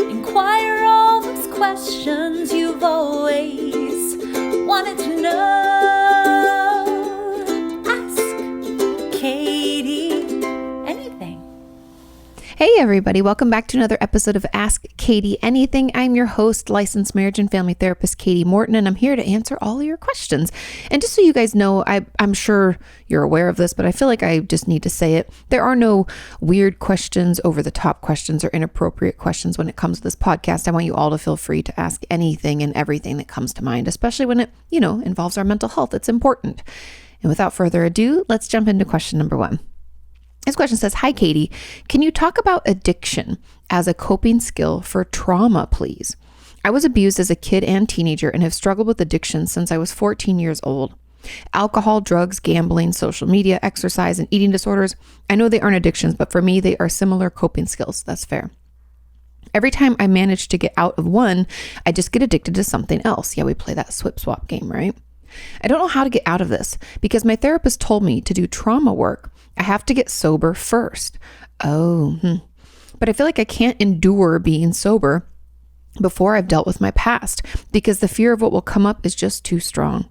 Inquire all those questions you've always wanted to know. Ask Kati anything. Hey everybody, welcome back to another episode of Ask Kati Anything. I'm your host, licensed marriage and family therapist Kati Morton, and I'm here to answer all of your questions. And just so you guys know, I'm sure you're aware of this, but I feel like I just need to say it. There are no weird questions, over-the-top questions, or inappropriate questions when it comes to this podcast. I want you all to feel free to ask anything and everything that comes to mind, especially when it, involves our mental health. It's important. And without further ado, let's jump into question number 1. This question says, "Hi, Kati. Can you talk about addiction as a coping skill for trauma, please? I was abused as a kid and teenager and have struggled with addiction since I was 14 years old. Alcohol, drugs, gambling, social media, exercise, and eating disorders. I know they aren't addictions, but for me, they are similar coping skills." That's fair. "Every time I manage to get out of one, I just get addicted to something else." Yeah, we play that swip swap game, right? "I don't know how to get out of this because my therapist told me to do trauma work. I have to get sober first." But I feel like I can't endure being sober before I've dealt with my past because the fear of what will come up is just too strong.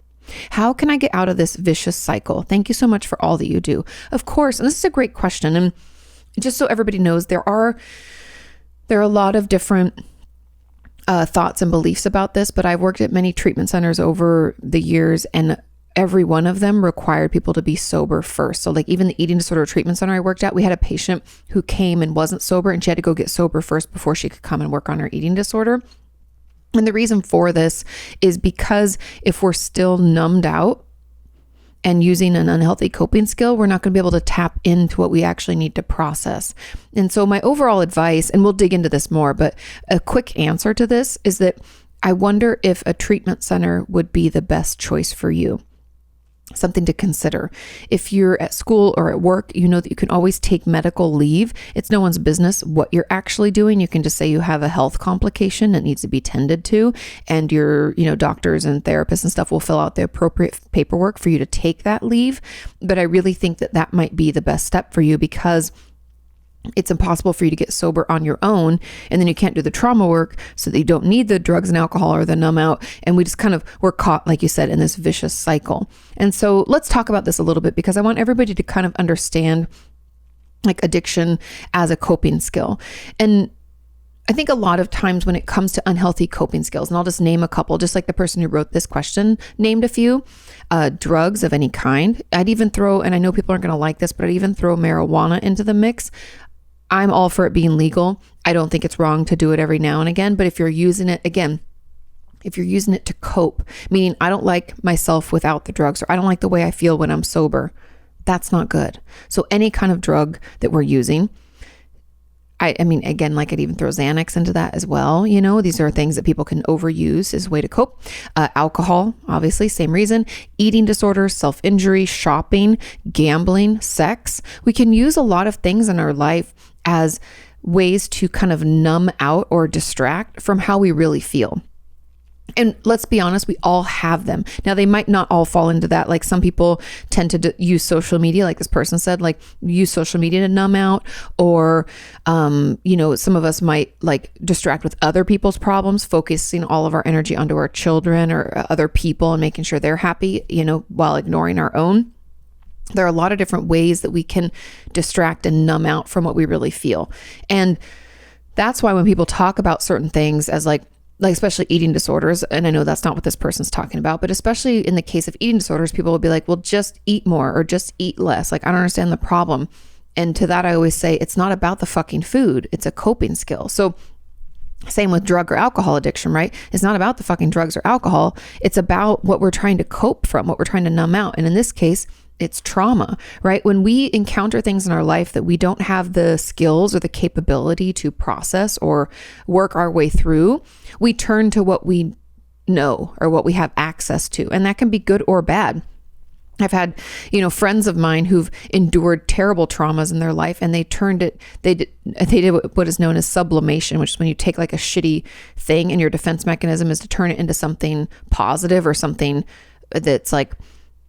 How can I get out of this vicious cycle? Thank you so much for all that you do." Of course, and this is a great question. And just so everybody knows, there are a lot of different thoughts and beliefs about this, but I've worked at many treatment centers over the years, and every one of them required people to be sober first. So like even the eating disorder treatment center I worked at, we had a patient who came and wasn't sober, and she had to go get sober first before she could come and work on her eating disorder. And the reason for this is because if we're still numbed out and using an unhealthy coping skill, we're not going to be able to tap into what we actually need to process. And so my overall advice, and we'll dig into this more, but a quick answer to this is that I wonder if a treatment center would be the best choice for you. Something to consider. If you're at school or at work, you know that you can always take medical leave. It's no one's business what you're actually doing. You can just say you have a health complication that needs to be tended to, and your, doctors and therapists and stuff will fill out the appropriate paperwork for you to take that leave. But I really think that that might be the best step for you because it's impossible for you to get sober on your own, and then you can't do the trauma work so that you don't need the drugs and alcohol or the numb out. And we just we're caught, like you said, in this vicious cycle. And so let's talk about this a little bit because I want everybody to kind of understand like addiction as a coping skill. And I think a lot of times when it comes to unhealthy coping skills, and I'll just name a couple, just like the person who wrote this question named a few, drugs of any kind. I'd even throw, and I know people aren't going to like this, but I'd even throw marijuana into the mix. I'm all for it being legal. I don't think it's wrong to do it every now and again, but if you're using it, if you're using it to cope, meaning I don't like myself without the drugs, or I don't like the way I feel when I'm sober, that's not good. So any kind of drug that we're using, I mean, again, like I'd even throw Xanax into that as well. These are things that people can overuse as a way to cope. Alcohol, obviously, same reason. Eating disorders, self-injury, shopping, gambling, sex. We can use a lot of things in our life as ways to kind of numb out or distract from how we really feel. And let's be honest, we all have them. Now, they might not all fall into that. Like some people tend to use social media, like this person said, like use social media to numb out, or, some of us might like distract with other people's problems, focusing all of our energy onto our children or other people and making sure they're happy, while ignoring our own. There are a lot of different ways that we can distract and numb out from what we really feel. And that's why when people talk about certain things as like especially eating disorders, and I know that's not what this person's talking about, but especially in the case of eating disorders, people will be like, well, just eat more or just eat less. Like, I don't understand the problem. And to that, I always say, it's not about the fucking food. It's a coping skill. So same with drug or alcohol addiction, right? It's not about the fucking drugs or alcohol. It's about what we're trying to cope from, what we're trying to numb out. And in this case, it's trauma, right? When we encounter things in our life that we don't have the skills or the capability to process or work our way through, we turn to what we know or what we have access to. And that can be good or bad. I've had, friends of mine who've endured terrible traumas in their life, and they did what is known as sublimation, which is when you take like a shitty thing and your defense mechanism is to turn it into something positive or something that's like,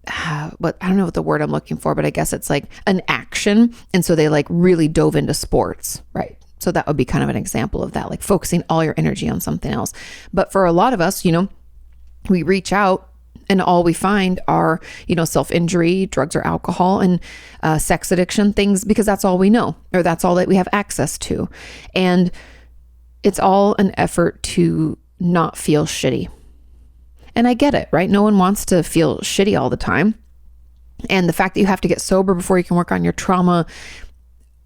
I don't know what the word I'm looking for, but I guess it's like an action. And so they like really dove into sports, right? So that would be kind of an example of that, like focusing all your energy on something else. But for a lot of us, we reach out and all we find are, self-injury, drugs or alcohol, and sex addiction things, because that's all we know, or that's all that we have access to. And it's all an effort to not feel shitty. And I get it, right? No one wants to feel shitty all the time. And the fact that you have to get sober before you can work on your trauma,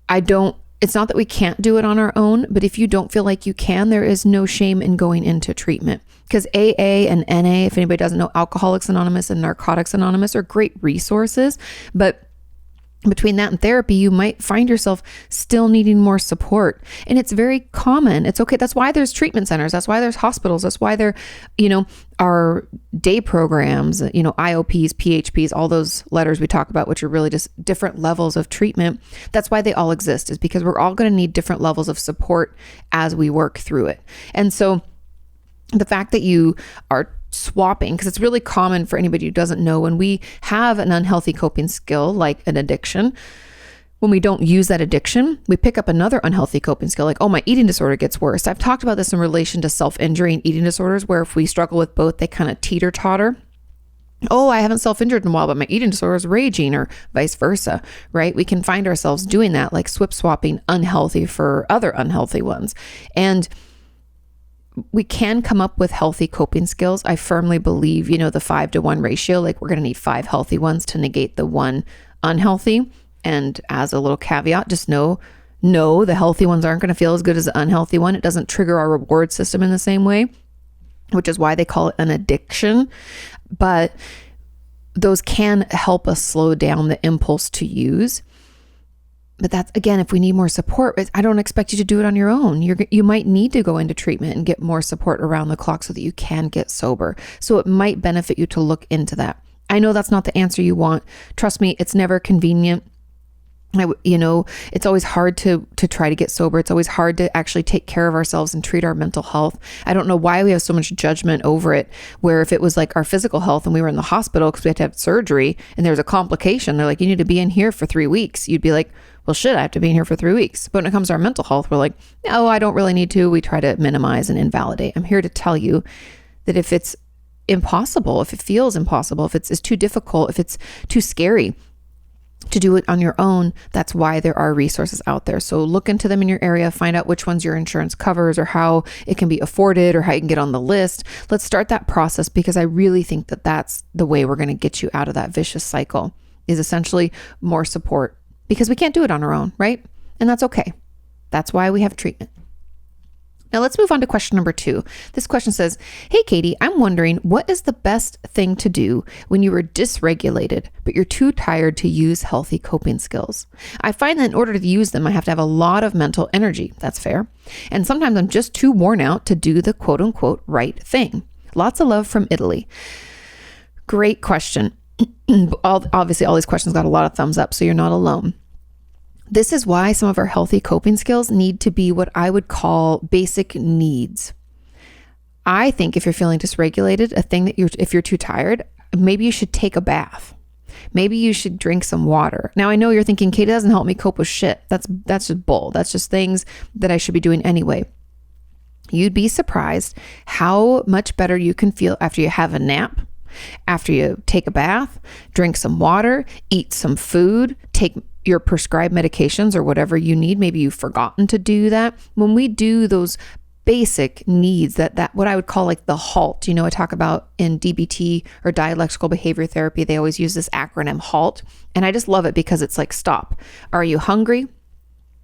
it's not that we can't do it on our own, but if you don't feel like you can, there is no shame in going into treatment. Because AA and NA, if anybody doesn't know, Alcoholics Anonymous and Narcotics Anonymous are great resources. But between that and therapy, you might find yourself still needing more support. And it's very common. It's okay. That's why there's treatment centers. That's why there's hospitals. That's why there, are day programs, IOPs, PHPs, all those letters we talk about, which are really just different levels of treatment. That's why they all exist, is because we're all going to need different levels of support as we work through it. And so the fact that you are swapping, because it's really common for anybody who doesn't know, when we have an unhealthy coping skill like an addiction, when we don't use that addiction, we pick up another unhealthy coping skill, like, oh, my eating disorder gets worse. I've talked about this in relation to self-injury and eating disorders, where if we struggle with both, they kind of teeter-totter. Oh, I haven't self-injured in a while, but my eating disorder is raging, or vice versa, right? We can find ourselves doing that, like swapping unhealthy for other unhealthy ones. And we can come up with healthy coping skills. I firmly believe, the 5-to-1 ratio, like we're going to need 5 healthy ones to negate the 1 unhealthy. And as a little caveat, just know, the healthy ones aren't going to feel as good as the unhealthy one. It doesn't trigger our reward system in the same way, which is why they call it an addiction. But those can help us slow down the impulse to use. But that's, again, if we need more support, I don't expect you to do it on your own. You might need to go into treatment and get more support around the clock so that you can get sober. So it might benefit you to look into that. I know that's not the answer you want. Trust me, it's never convenient. It's always hard to try to get sober. It's always hard to actually take care of ourselves and treat our mental health. I don't know why we have so much judgment over it, where if it was like our physical health and we were in the hospital because we had to have surgery and there's a complication, they're like, you need to be in here for 3 weeks. You'd be like, well, shit, I have to be in here for 3 weeks. But when it comes to our mental health, we're like, no, I don't really need to. We try to minimize and invalidate. I'm here to tell you that if it's impossible, if it feels impossible, if it's too difficult, if it's too scary to do it on your own, that's why there are resources out there. So look into them in your area, find out which ones your insurance covers or how it can be afforded or how you can get on the list. Let's start that process, because I really think that that's the way we're going to get you out of that vicious cycle, is essentially more support, because we can't do it on our own, right? And that's okay. That's why we have treatment. Now let's move on to question number 2. This question says, hey, Kati, I'm wondering, what is the best thing to do when you are dysregulated, but you're too tired to use healthy coping skills? I find that in order to use them, I have to have a lot of mental energy. That's fair. And sometimes I'm just too worn out to do the quote unquote right thing. Lots of love from Italy. Great question. Obviously, all these questions got a lot of thumbs up, so you're not alone. This is why some of our healthy coping skills need to be what I would call basic needs. I think if you're feeling dysregulated, if you're too tired, maybe you should take a bath. Maybe you should drink some water. Now, I know you're thinking, Kati, doesn't help me cope with shit. That's just bull. That's just things that I should be doing anyway. You'd be surprised how much better you can feel after you have a nap, after you take a bath, drink some water, eat some food, take your prescribed medications or whatever you need. Maybe you've forgotten to do that. When we do those basic needs, that what I would call like the HALT, I talk about in DBT or dialectical behavior therapy, they always use this acronym HALT. And I just love it because it's like, stop. Are you hungry?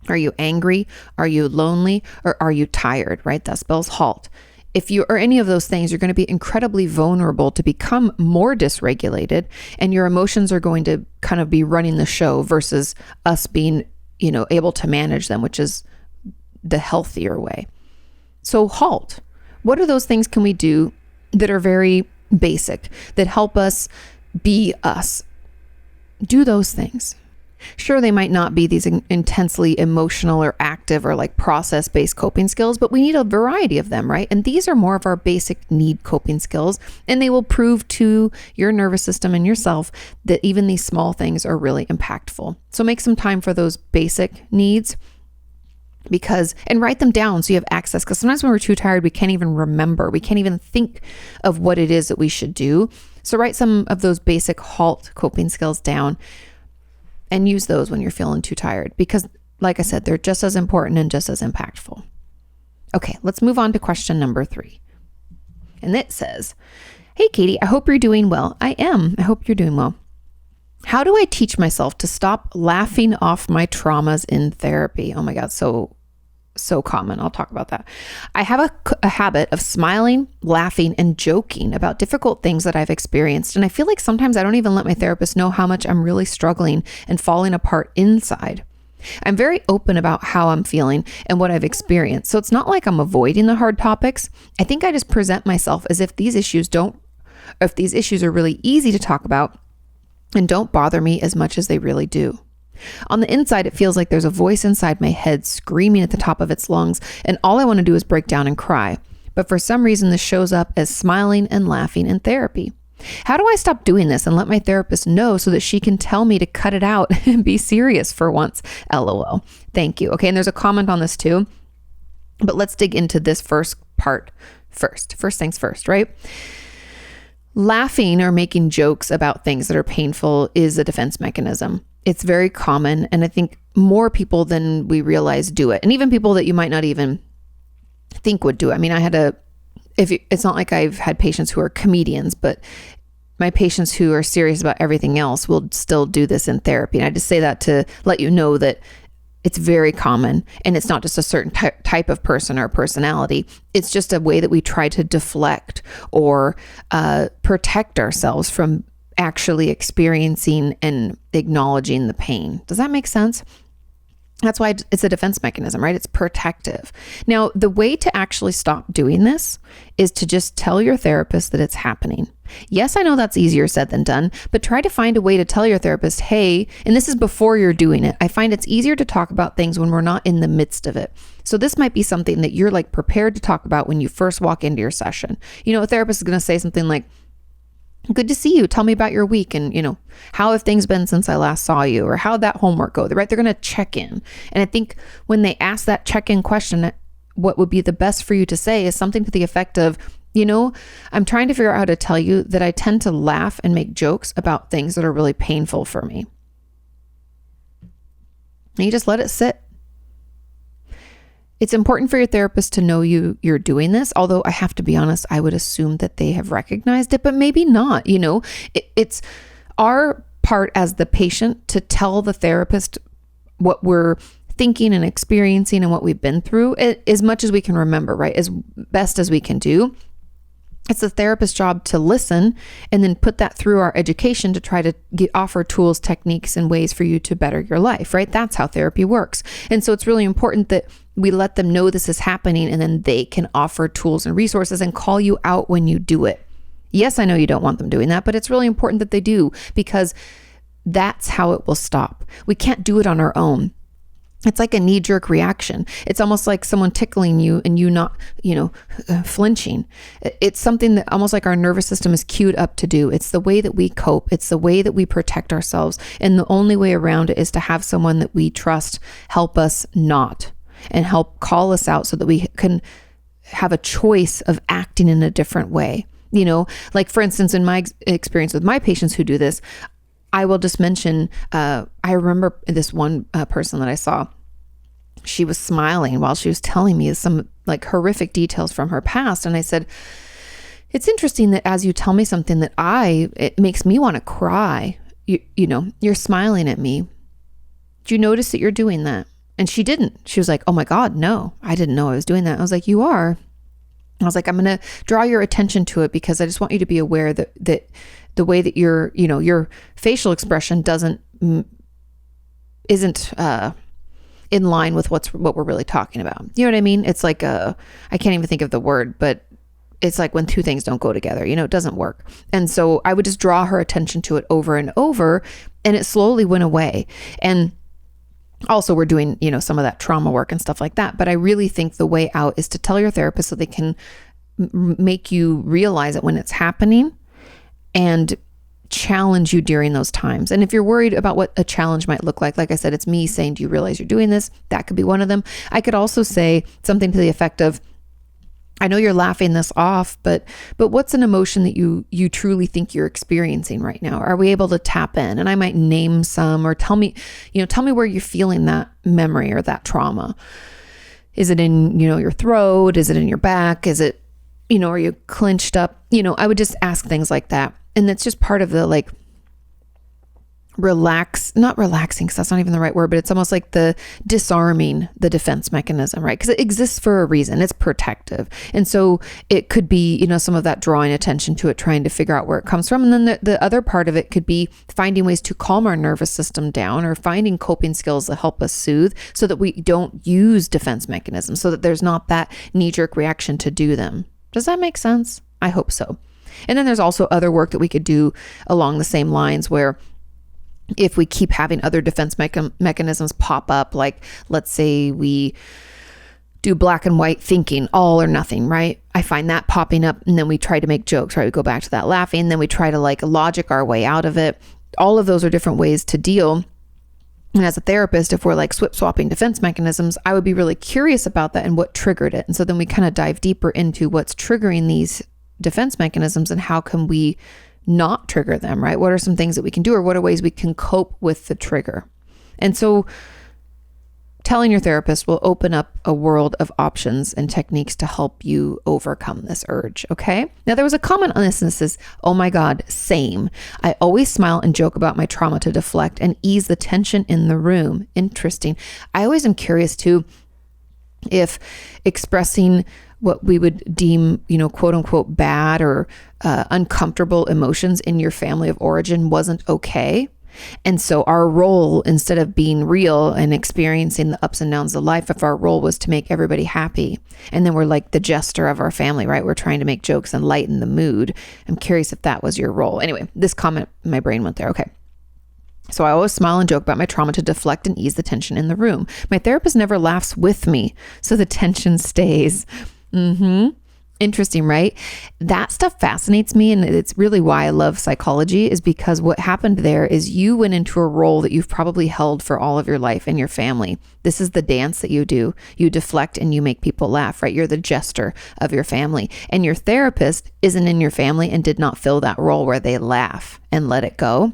Are you angry? Are you lonely? Or are you tired, right? That spells HALT. If you are any of those things, you're going to be incredibly vulnerable to become more dysregulated, and your emotions are going to kind of be running the show versus us being, able to manage them, which is the healthier way. So HALT. What are those things can we do that are very basic, that help us be us? Do those things. Sure, they might not be these intensely emotional or active or like process-based coping skills, but we need a variety of them, right? And these are more of our basic need coping skills, and they will prove to your nervous system and yourself that even these small things are really impactful. So make some time for those basic needs. and write them down so you have access. Because sometimes when we're too tired, we can't even remember. We can't even think of what it is that we should do. So write some of those basic HALT coping skills down and use those when you're feeling too tired. Because like I said, they're just as important and just as impactful. Okay, let's move on to question number 3. And it says, "Hey, Kati, I hope you're doing well." I am. I hope you're doing well. "How do I teach myself to stop laughing off my traumas in therapy?" Oh my God, so common. I'll talk about that. "I have a habit of smiling, laughing, and joking about difficult things that I've experienced. And I feel like sometimes I don't even let my therapist know how much I'm really struggling and falling apart inside. I'm very open about how I'm feeling and what I've experienced. So it's not like I'm avoiding the hard topics. I think I just present myself as if these issues are really easy to talk about and don't bother me as much as they really do. On the inside, it feels like there's a voice inside my head screaming at the top of its lungs, and all I want to do is break down and cry. But for some reason, this shows up as smiling and laughing in therapy. How do I stop doing this and let my therapist know so that she can tell me to cut it out and be serious for once? LOL. Thank you." Okay, and there's a comment on this too, but let's dig into this first part first. First things first, right? Laughing or making jokes about things that are painful is a defense mechanism. It's very common, and I think more people than we realize do it. And even people that you might not even think would do it. I mean, it's not like I've had patients who are comedians, but my patients who are serious about everything else will still do this in therapy. And I just say that to let you know that it's very common, and it's not just a certain type of person or personality. It's just a way that we try to deflect or protect ourselves from actually experiencing and acknowledging the pain. Does that make sense? That's why it's a defense mechanism, right? It's protective. Now, the way to actually stop doing this is to just tell your therapist that it's happening. Yes, I know that's easier said than done, but try to find a way to tell your therapist, hey, and this is before you're doing it. I find it's easier to talk about things when we're not in the midst of it. So this might be something that you're like prepared to talk about when you first walk into your session. You know, a therapist is going to say something like, "Good to see you. Tell me about your week. And, how have things been since I last saw you? Or how'd that homework go?" Right? They're going to check in. And I think when they ask that check-in question, what would be the best for you to say is something to the effect of, "I'm trying to figure out how to tell you that I tend to laugh and make jokes about things that are really painful for me." And you just let it sit. It's important for your therapist to know you're doing this, although I have to be honest, I would assume that they have recognized it, but maybe not. It's our part as the patient to tell the therapist what we're thinking and experiencing and what we've been through as much as we can remember, right? As best as we can do. It's the therapist's job to listen and then put that through our education to try to offer tools, techniques, and ways for you to better your life, right? That's how therapy works. And so it's really important that we let them know this is happening, and then they can offer tools and resources and call you out when you do it. Yes, I know you don't want them doing that, but it's really important that they do, because that's how it will stop. We can't do it on our own. It's like a knee-jerk reaction. It's almost like someone tickling you and you not, flinching. It's something that almost like our nervous system is cued up to do. It's the way that we cope. It's the way that we protect ourselves. And the only way around it is to have someone that we trust help us not, and help call us out so that we can have a choice of acting in a different way. Like for instance, in my experience with my patients who do this, I will just mention, I remember this one person that I saw, she was smiling while she was telling me some like horrific details from her past. And I said, "It's interesting that as you tell me something that it makes me want to cry, you're smiling at me. Do you notice that you're doing that?" And she didn't. She was like, "Oh my God, no, I didn't know I was doing that." I was like, "You are." I was like, "I'm going to draw your attention to it because I just want you to be aware that the way that your facial expression isn't in line with what we're really talking about." You know what I mean? It's like I can't even think of the word, but it's like when two things don't go together, it doesn't work. And so I would just draw her attention to it over and over, and it slowly went away. And also we're doing, some of that trauma work and stuff like that. But I really think the way out is to tell your therapist so they can make you realize it when it's happening, and challenge you during those times. And if you're worried about what a challenge might look like I said, it's me saying, do you realize you're doing this? That could be one of them. I could also say something to the effect of, I know you're laughing this off, but what's an emotion that you truly think you're experiencing right now? Are we able to tap in? And I might name some, or tell me where you're feeling that memory or that trauma. Is it in, your throat? Is it in your back? Is it, are you clenched up? I would just ask things like that. And that's just part of the not relaxing, because that's not even the right word, but it's almost like the disarming the defense mechanism, right? Because it exists for a reason. It's protective. And so it could be, some of that drawing attention to it, trying to figure out where it comes from. And then the other part of it could be finding ways to calm our nervous system down, or finding coping skills that help us soothe so that we don't use defense mechanisms, so that there's not that knee-jerk reaction to do them. Does that make sense? I hope so. And then there's also other work that we could do along the same lines, where if we keep having other defense mechanisms pop up, like let's say we do black and white thinking, all or nothing, right? I find that popping up, and then we try to make jokes, right? We go back to that laughing, and then we try to logic our way out of it. All of those are different ways to deal. And as a therapist, if we're swapping defense mechanisms, I would be really curious about that and what triggered it. And so then we kind of dive deeper into what's triggering these defense mechanisms and how can we not trigger them, right? What are some things that we can do, or what are ways we can cope with the trigger? And so telling your therapist will open up a world of options and techniques to help you overcome this urge, okay? Now, there was a comment on this, and this is, oh my God, same. I always smile and joke about my trauma to deflect and ease the tension in the room. Interesting. I always am curious too, if expressing what we would deem, quote unquote, bad or uncomfortable emotions in your family of origin wasn't okay. And so our role, instead of being real and experiencing the ups and downs of life, if our role was to make everybody happy, and then we're like the jester of our family, right? We're trying to make jokes and lighten the mood. I'm curious if that was your role. Anyway, this comment, my brain went there. Okay. So I always smile and joke about my trauma to deflect and ease the tension in the room. My therapist never laughs with me, so the tension stays. Interesting, right? That stuff fascinates me. And it's really why I love psychology, is because what happened there is you went into a role that you've probably held for all of your life in your family. This is the dance that you do. You deflect and you make people laugh, right? You're the jester of your family. And your therapist isn't in your family and did not fill that role where they laugh and let it go.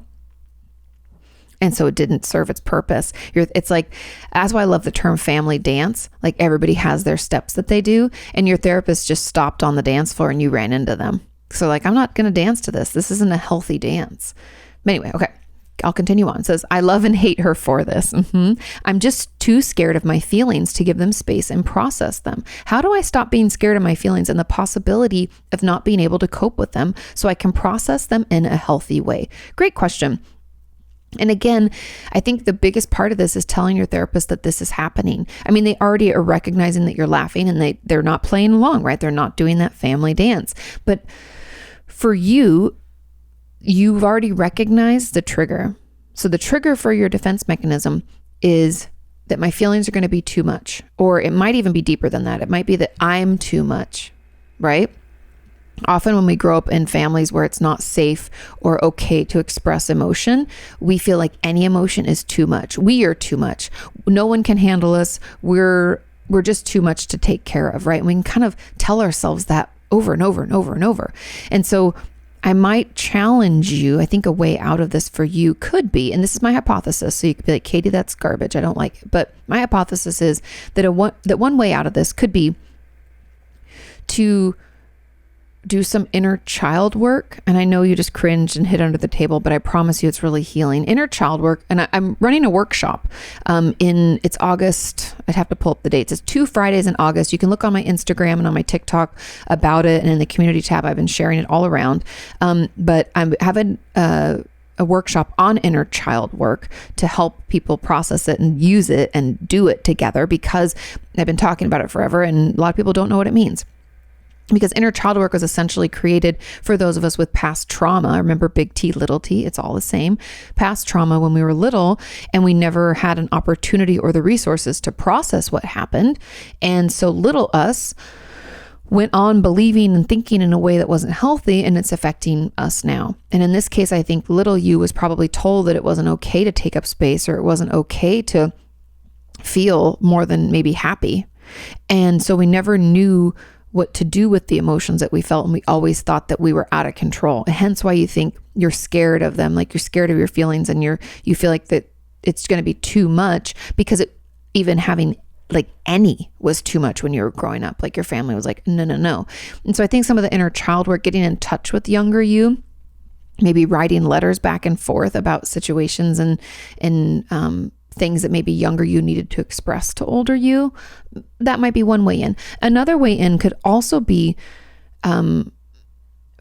And so it didn't serve its purpose. It's like, that's why I love the term family dance. Like, everybody has their steps that they do, and your therapist just stopped on the dance floor and you ran into them. So I'm not going to dance to this. This isn't a healthy dance. But anyway, okay, I'll continue on. It says, I love and hate her for this. I'm just too scared of my feelings to give them space and process them. How do I stop being scared of my feelings and the possibility of not being able to cope with them so I can process them in a healthy way? Great question. And again, I think the biggest part of this is telling your therapist that this is happening. I mean, they already are recognizing that you're laughing, and they're not playing along, right? They're not doing that family dance. But for you, you've already recognized the trigger. So the trigger for your defense mechanism is that my feelings are going to be too much, or it might even be deeper than that. It might be that I'm too much, right? Often when we grow up in families where it's not safe or okay to express emotion, we feel like any emotion is too much. We are too much. No one can handle us. We're just too much to take care of, right? And we can kind of tell ourselves that over and over and over and over. And so I might challenge you. I think a way out of this for you could be, and this is my hypothesis, so you could be like, Kati, that's garbage. I don't like it. But my hypothesis is that one way out of this could be to do some inner child work. And I know you just cringed and hid under the table, but I promise you it's really healing. Inner child work. And I'm running a workshop it's August. I'd have to pull up the dates. It's 2 Fridays in August. You can look on my Instagram and on my TikTok about it. And in the community tab, I've been sharing it all around. But I'm having a workshop on inner child work to help people process it and use it and do it together, because I've been talking about it forever and a lot of people don't know what it means. Because inner child work was essentially created for those of us with past trauma. Remember, big T, little t, it's all the same. Past trauma when we were little and we never had an opportunity or the resources to process what happened. And so little us went on believing and thinking in a way that wasn't healthy, and it's affecting us now. And in this case, I think little you was probably told that it wasn't okay to take up space, or it wasn't okay to feel more than maybe happy. And so we never knew what to do with the emotions that we felt, and we always thought that we were out of control. Hence why you think you're scared of them, like you're scared of your feelings, and you feel like that it's going to be too much, because even having like any was too much when you were growing up. Like your family was like, no. And so I think some of the inner child work, getting in touch with younger you, maybe writing letters back and forth about situations and things that maybe younger you needed to express to older you, that might be one way in. Another way in could also be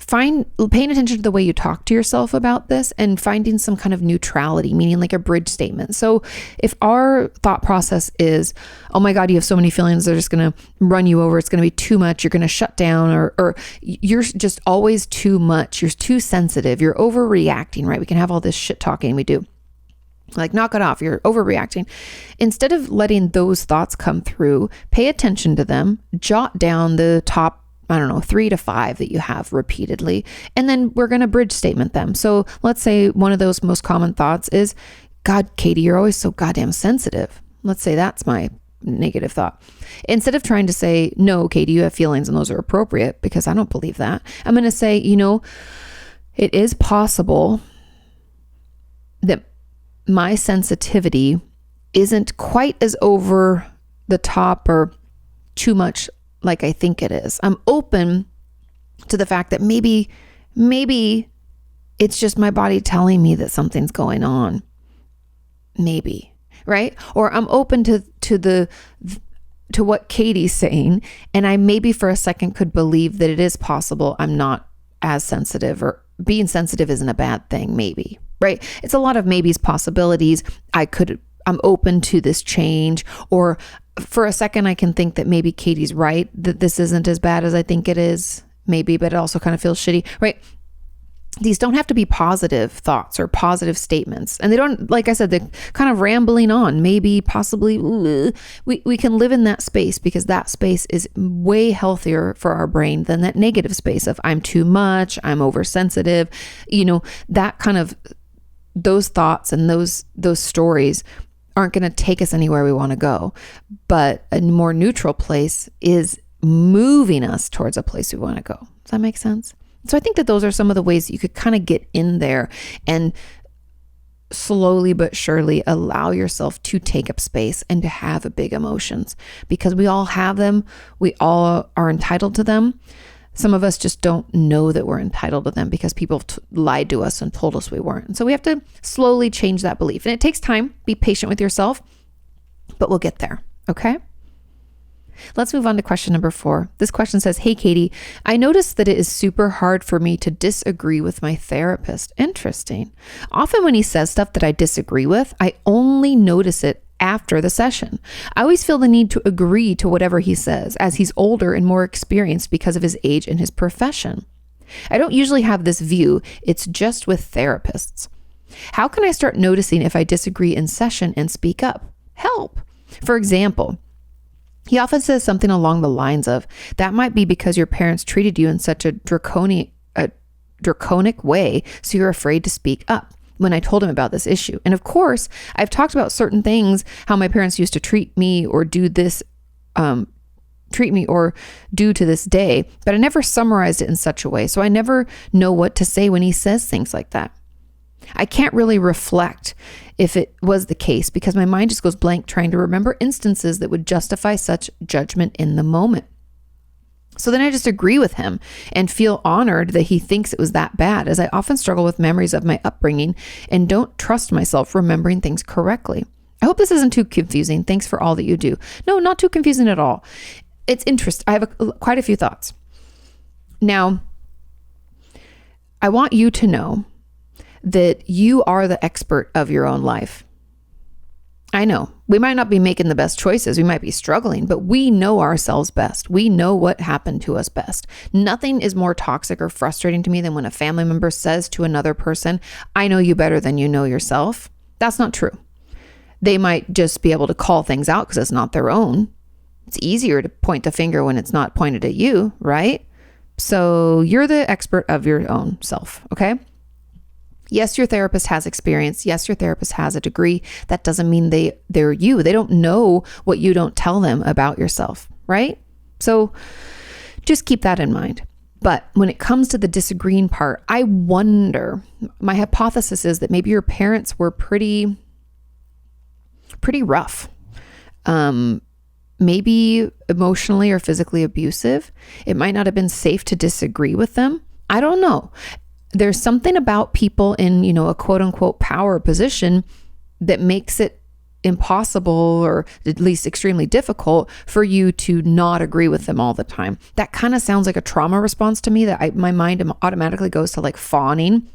paying attention to the way you talk to yourself about this, and finding some kind of neutrality, meaning like a bridge statement. So if our thought process is, oh my God, you have so many feelings, they're just going to run you over, it's going to be too much, you're going to shut down, or you're just always too much, you're too sensitive, you're overreacting, right? We can have all this shit talking we do. Like, knock it off, you're overreacting. Instead of letting those thoughts come through, pay attention to them, jot down the top 3 to 5 that you have repeatedly. And then we're going to bridge statement them. So let's say one of those most common thoughts is, God, Kati, you're always so goddamn sensitive. Let's say that's my negative thought. Instead of trying to say, no, Kati, you have feelings and those are appropriate, because I don't believe that, I'm going to say, it is possible that my sensitivity isn't quite as over the top or too much like I think it is. I'm open to the fact that maybe it's just my body telling me that something's going on. Maybe, right? Or I'm open to what Kati's saying, and I maybe for a second could believe that it is possible I'm not as sensitive, or being sensitive isn't a bad thing, maybe, right? It's a lot of maybes, possibilities. I'm open to this change, or for a second I can think that maybe Kati's right, that this isn't as bad as I think it is, maybe, but it also kind of feels shitty, right? These don't have to be positive thoughts or positive statements. And they don't, like I said, they're kind of rambling on, maybe, possibly. We can live in that space, because that space is way healthier for our brain than that negative space of I'm too much, I'm oversensitive, that kind of, those thoughts and those stories aren't going to take us anywhere we want to go. But a more neutral place is moving us towards a place we want to go. Does that make sense? So I think that those are some of the ways that you could kind of get in there and slowly but surely allow yourself to take up space and to have big emotions, because we all have them. We all are entitled to them. Some of us just don't know that we're entitled to them because people lied to us and told us we weren't. And so we have to slowly change that belief. And it takes time. Be patient with yourself, but we'll get there. Okay? Let's move on to question number 4. This question says, hey, Kati, I noticed that it is super hard for me to disagree with my therapist. Interesting. Often when he says stuff that I disagree with, I only notice it after the session. I always feel the need to agree to whatever he says, as he's older and more experienced because of his age and his profession. I don't usually have this view. It's just with therapists. How can I start noticing if I disagree in session and speak up? Help. For example, he often says something along the lines of, that might be because your parents treated you in such a draconic way, so you're afraid to speak up, when I told him about this issue. And of course, I've talked about certain things, how my parents used to treat me or do this, treat me or do to this day, but I never summarized it in such a way. So I never know what to say when he says things like that. I can't really reflect if it was the case, because my mind just goes blank trying to remember instances that would justify such judgment in the moment. So then I just agree with him and feel honored that he thinks it was that bad, as I often struggle with memories of my upbringing and don't trust myself remembering things correctly. I hope this isn't too confusing. Thanks for all that you do. No, not too confusing at all. It's interesting. I have quite a few thoughts. Now, I want you to know that you are the expert of your own life. I know we might not be making the best choices. We might be struggling, but we know ourselves best. We know what happened to us best. Nothing is more toxic or frustrating to me than when a family member says to another person, I know you better than you know yourself. That's not true. They might just be able to call things out because it's not their own. It's easier to point the finger when it's not pointed at you, right? So you're the expert of your own self, okay? Yes, your therapist has experience. Yes, your therapist has a degree. That doesn't mean they're you. They don't know what you don't tell them about yourself, right? So just keep that in mind. But when it comes to the disagreeing part, I wonder, my hypothesis is that maybe your parents were pretty rough. Maybe emotionally or physically abusive. It might not have been safe to disagree with them. I don't know. There's something about people in, a quote unquote power position that makes it impossible, or at least extremely difficult, for you to not agree with them all the time. That kind of sounds like a trauma response to me, that my mind automatically goes to like fawning.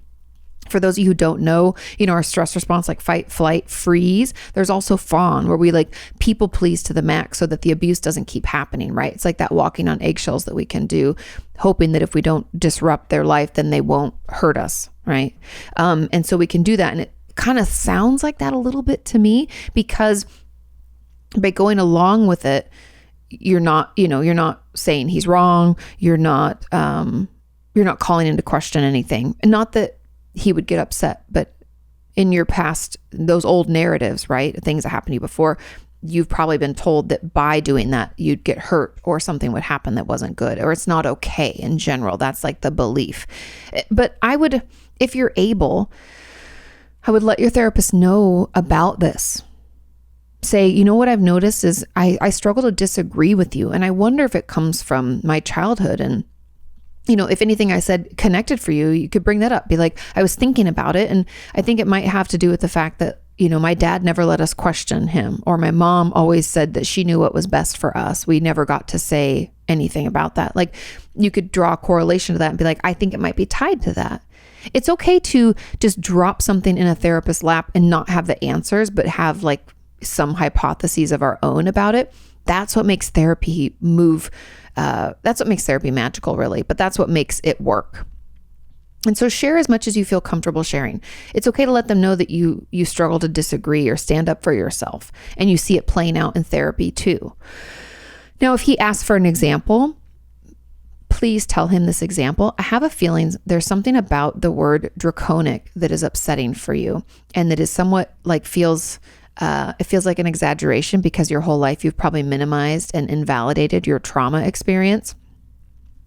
For those of you who don't know, our stress response, like fight, flight, freeze, there's also fawn, where we like people please to the max so that the abuse doesn't keep happening, right? It's like that walking on eggshells that we can do, hoping that if we don't disrupt their life, then they won't hurt us, right? And so we can do that. And it kind of sounds like that a little bit to me, because by going along with it, you're not saying he's wrong. You're not calling into question anything. And not that he would get upset, but in your past, those old narratives, right? Things that happened to you before, you've probably been told that by doing that, you'd get hurt or something would happen that wasn't good, or it's not okay in general. That's like the belief. But if you're able, I would let your therapist know about this. Say, what I've noticed is I struggle to disagree with you. And I wonder if it comes from my childhood. And if anything I said connected for you, you could bring that up. Be like, I was thinking about it. And I think it might have to do with the fact that, my dad never let us question him, or my mom always said that she knew what was best for us. We never got to say anything about that. Like, you could draw a correlation to that and be like, I think it might be tied to that. It's okay to just drop something in a therapist's lap and not have the answers, but have like some hypotheses of our own about it. That's what makes therapy move. That's what makes therapy magical, really, but that's what makes it work. And so share as much as you feel comfortable sharing. It's okay to let them know that you struggle to disagree or stand up for yourself, and you see it playing out in therapy too. Now, if he asks for an example, please tell him this example. I have a feeling there's something about the word draconic that is upsetting for you, and that is somewhat like it feels like an exaggeration, because your whole life you've probably minimized and invalidated your trauma experience.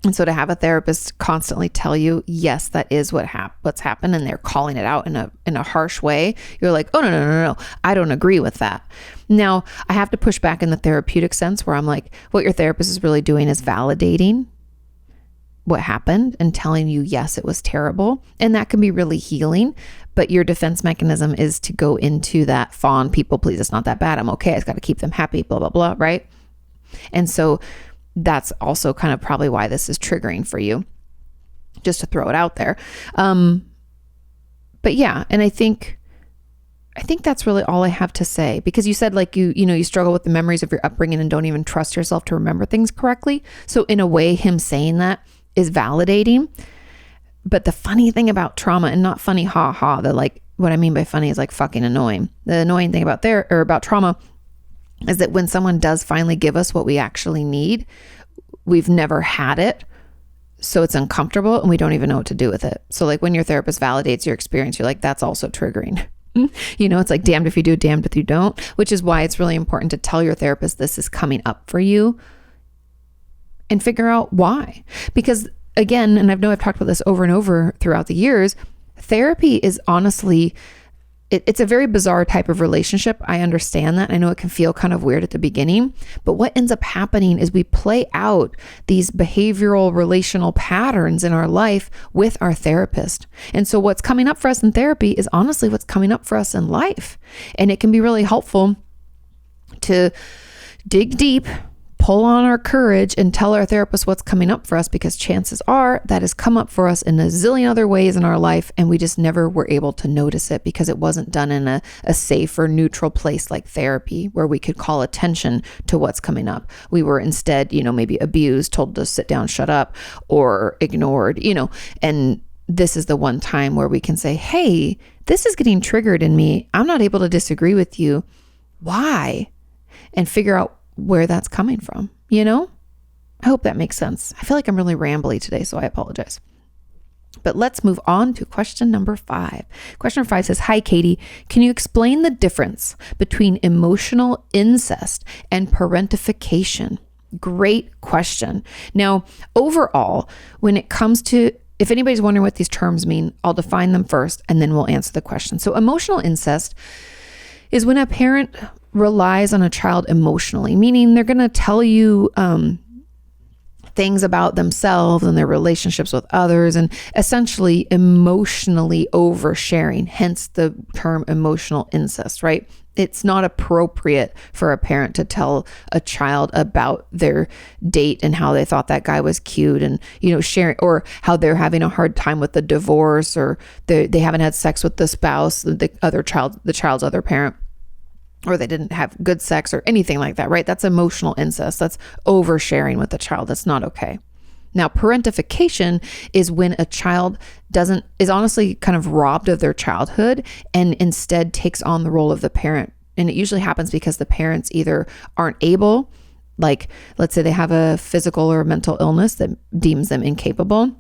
And so to have a therapist constantly tell you, yes, that is what's happened, and they're calling it out in a harsh way, you're like, oh, no, I don't agree with that. Now, I have to push back in the therapeutic sense, where I'm like, what your therapist is really doing is validating what happened and telling you, yes, it was terrible. And that can be really healing. But your defense mechanism is to go into that fawn, people please, it's not that bad, I'm okay, I just got to keep them happy, blah, blah, blah, right? And so that's also kind of probably why this is triggering for you, just to throw it out there. But yeah, and I think that's really all I have to say, because you said like you struggle with the memories of your upbringing and don't even trust yourself to remember things correctly. So in a way, him saying that is validating. But the funny thing about trauma, and not funny, that like, what I mean by funny is like fucking annoying. The annoying thing about trauma is that when someone does finally give us what we actually need, we've never had it. So it's uncomfortable and we don't even know what to do with it. So like when your therapist validates your experience, you're like, that's also triggering. It's like damned if you do, damned if you don't, which is why it's really important to tell your therapist this is coming up for you and figure out why. Because again, and I know I've talked about this over and over throughout the years, therapy is honestly, it's a very bizarre type of relationship. I understand that. I know it can feel kind of weird at the beginning, but what ends up happening is we play out these behavioral relational patterns in our life with our therapist. And so what's coming up for us in therapy is honestly what's coming up for us in life. And it can be really helpful to dig deep, pull on our courage, and tell our therapist what's coming up for us, because chances are that has come up for us in a zillion other ways in our life, and we just never were able to notice it because it wasn't done in a safe or neutral place like therapy, where we could call attention to what's coming up. We were instead, maybe abused, told to sit down, shut up, or ignored, and this is the one time where we can say, hey, this is getting triggered in me. I'm not able to disagree with you. Why? And figure out where that's coming from, you know? I hope that makes sense. I feel like I'm really rambly today, so I apologize. But let's move on to question number 5. Question number 5 says, "Hi, Kati. Can you explain the difference between emotional incest and parentification?" Great question. Now, overall, when it comes to, if anybody's wondering what these terms mean, I'll define them first and then we'll answer the question. So emotional incest is when a parent relies on a child emotionally, meaning they're going to tell you things about themselves and their relationships with others, and essentially emotionally oversharing, hence the term emotional incest, right? It's not appropriate for a parent to tell a child about their date and how they thought that guy was cute, and, you know, sharing, or how they're having a hard time with the divorce, or they haven't had sex with the spouse, the child's other parent, or they didn't have good sex or anything like that, right? That's emotional incest. That's oversharing with the child. That's not okay. Now, parentification is when a child is honestly kind of robbed of their childhood and instead takes on the role of the parent. And it usually happens because the parents either aren't able, like, let's say they have a physical or mental illness that deems them incapable,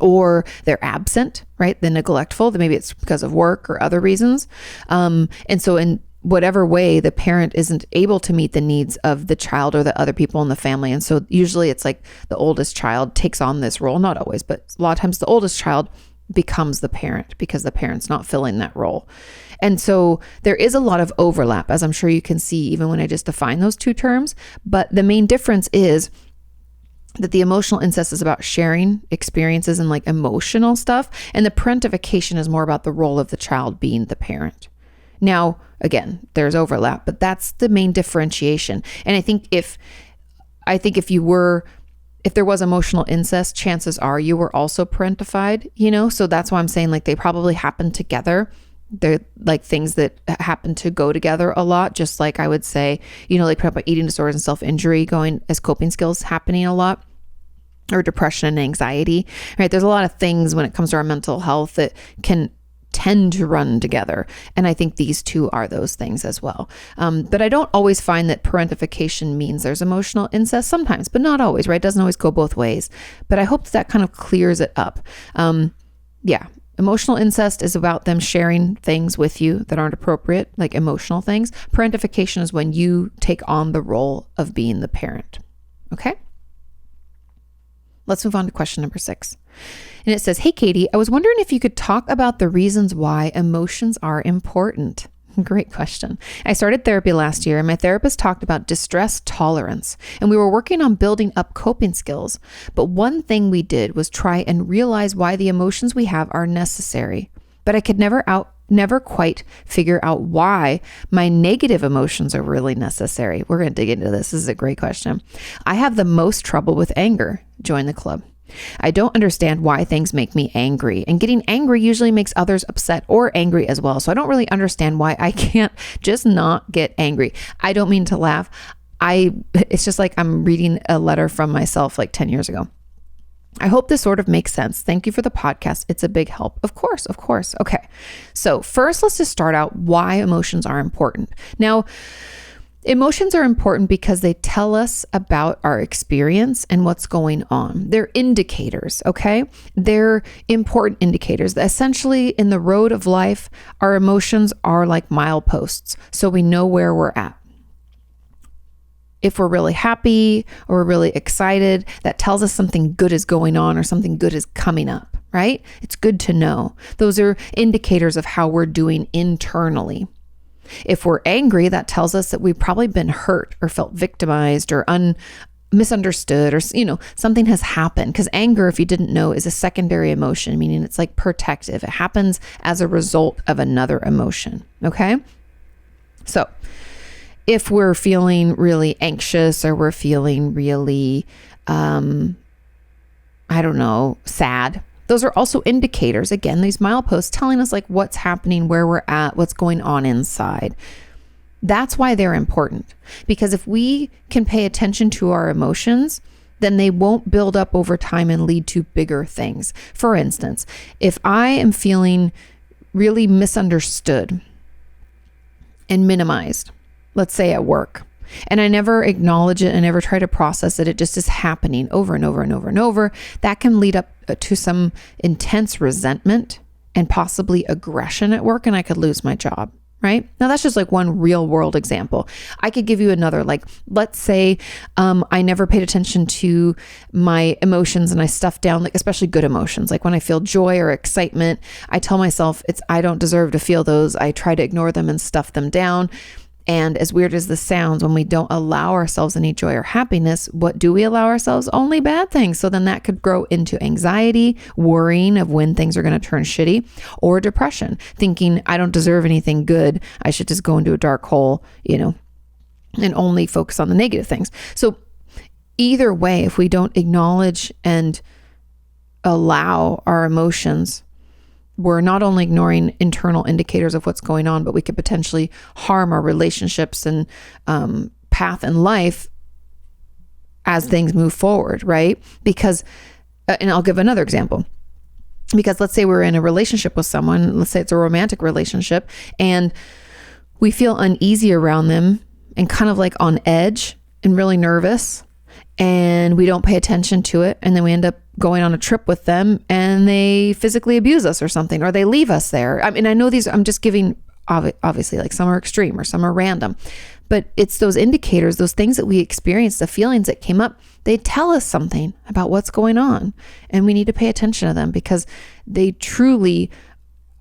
or they're absent, right? They're neglectful. Maybe it's because of work or other reasons. And so in whatever way, the parent isn't able to meet the needs of the child or the other people in the family. And so usually it's like the oldest child takes on this role, not always, but a lot of times the oldest child becomes the parent because the parent's not filling that role. And so there is a lot of overlap, as I'm sure you can see, even when I just define those two terms. But the main difference is that the emotional incest is about sharing experiences and like emotional stuff. And the parentification is more about the role of the child being the parent. Now, again, there's overlap, but that's the main differentiation. And I think if there was emotional incest, chances are you were also parentified, you know? So that's why I'm saying, like, they probably happen together. They're like things that happen to go together a lot. Just like I would say, you know, like eating disorders and self-injury going as coping skills happening a lot, or depression and anxiety, right? There's a lot of things when it comes to our mental health that can tend to run together. And I think these two are those things as well. But I don't always find that parentification means there's emotional incest, sometimes, but not always, right? It doesn't always go both ways. But I hope that kind of clears it up. Emotional incest is about them sharing things with you that aren't appropriate, like emotional things. Parentification is when you take on the role of being the parent. Okay? Let's move on to question number 6. And it says, "Hey, Kati, I was wondering if you could talk about the reasons why emotions are important." Great question. I started therapy last year, and my therapist talked about distress tolerance, and we were working on building up coping skills. But one thing we did was try and realize why the emotions we have are necessary. But I could never quite figure out why my negative emotions are really necessary. We're going to dig into this. This is a great question. I have the most trouble with anger. Join the club. I don't understand why things make me angry, and getting angry usually makes others upset or angry as well. So I don't really understand why I can't just not get angry. I don't mean to laugh. It's just like I'm reading a letter from myself like 10 years ago. I hope this sort of makes sense. Thank you for the podcast. It's a big help. Of course. Okay. So first, let's just start out why emotions are important. Now, emotions are important because they tell us about our experience and what's going on. They're indicators, okay? They're important indicators. Essentially, in the road of life, our emotions are like mileposts, so we know where we're at. If we're really happy or we're really excited, that tells us something good is going on or something good is coming up, right? It's good to know. Those are indicators of how we're doing internally. If we're angry, that tells us that we've probably been hurt or felt victimized or misunderstood, or, you know, something has happened. Because anger, if you didn't know, is a secondary emotion, meaning it's like protective. It happens as a result of another emotion. Okay. So if we're feeling really anxious or we're feeling really, sad, those are also indicators. Again, these mileposts telling us like what's happening, where we're at, what's going on inside. That's why they're important. Because if we can pay attention to our emotions, then they won't build up over time and lead to bigger things. For instance, if I am feeling really misunderstood and minimized, let's say at work, And I never acknowledge it. I never try to process it. It just is happening over and over and over and over. That can lead up to some intense resentment and possibly aggression at work, and I could lose my job. Right? Now that's just like one real world example. I could give you another, like, let's say, I never paid attention to my emotions and I stuffed down, like, especially good emotions. Like when I feel joy or excitement, I tell myself I don't deserve to feel those. I try to ignore them and stuff them down. And as weird as this sounds, when we don't allow ourselves any joy or happiness, what do we allow ourselves? Only bad things. So then that could grow into anxiety, worrying of when things are going to turn shitty, or depression, thinking I don't deserve anything good. I should just go into a dark hole, and only focus on the negative things. So either way, if we don't acknowledge and allow our emotions, we're not only ignoring internal indicators of what's going on, but we could potentially harm our relationships and path in life as things move forward, right? Because, and I'll give another example. Because let's say we're in a relationship with someone, let's say it's a romantic relationship, and we feel uneasy around them and kind of like on edge and really nervous, and we don't pay attention to it, and then we end up going on a trip with them and they physically abuse us or something, or they leave us there. I mean, I know I'm just giving, obviously, like some are extreme or some are random, but it's those indicators, those things that we experience, the feelings that came up, they tell us something about what's going on, and we need to pay attention to them because they truly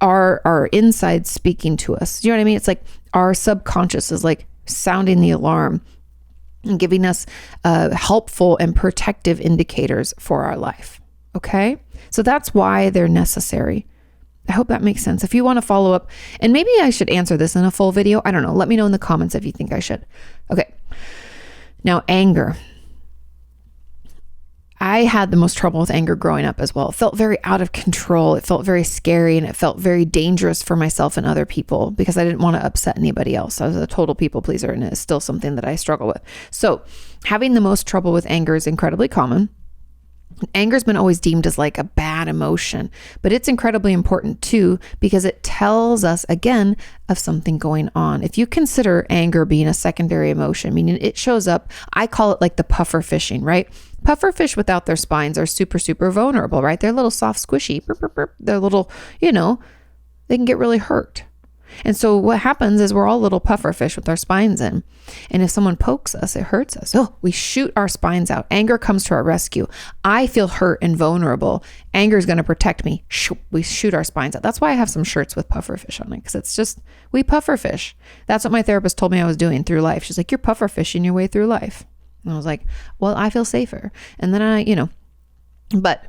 are our inside speaking to us. You know what I mean? It's like our subconscious is like sounding the alarm and giving us helpful and protective indicators for our life. Okay? So that's why they're necessary. I hope that makes sense. If you want to follow up, and maybe I should answer this in a full video. I don't know. Let me know in the comments if you think I should. Okay. Now, anger. I had the most trouble with anger growing up as well. It felt very out of control. It felt very scary, and it felt very dangerous for myself and other people because I didn't want to upset anybody else. I was a total people pleaser, and it's still something that I struggle with. So having the most trouble with anger is incredibly common. Anger's been always deemed as like a bad emotion, but it's incredibly important too because it tells us again of something going on. If you consider anger being a secondary emotion, meaning it shows up, I call it like the puffer fishing, right? Puffer fish without their spines are super, super vulnerable, right? They're a little soft, squishy. They're little, they can get really hurt. And so what happens is we're all little puffer fish with our spines in. And if someone pokes us, it hurts us. Oh, we shoot our spines out. Anger comes to our rescue. I feel hurt and vulnerable. Anger is going to protect me. We shoot our spines out. That's why I have some shirts with puffer fish on it, because it's just, we puffer fish. That's what my therapist told me I was doing through life. She's like, you're puffer fishing your way through life. And I was like, well, I feel safer. And then but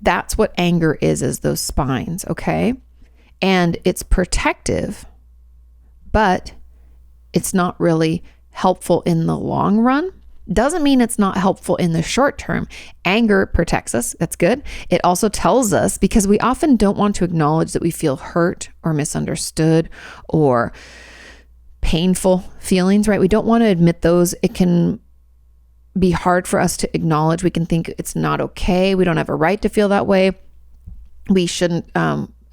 that's what anger is those spines, okay? And it's protective, but it's not really helpful in the long run. Doesn't mean it's not helpful in the short term. Anger protects us. That's good. It also tells us, because we often don't want to acknowledge that we feel hurt or misunderstood or painful feelings, right? We don't want to admit those. It can be hard for us to acknowledge. We can think it's not okay. We don't have a right to feel that way. We shouldn't,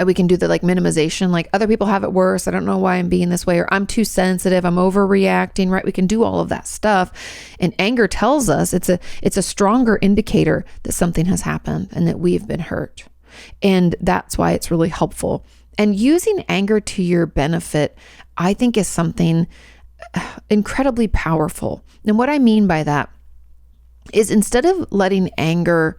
we can do the like minimization, like other people have it worse. I don't know why I'm being this way, or I'm too sensitive. I'm overreacting, right? We can do all of that stuff. And anger tells us it's a stronger indicator that something has happened and that we've been hurt. And that's why it's really helpful. And using anger to your benefit, I think, is something incredibly powerful. And what I mean by that is, instead of letting anger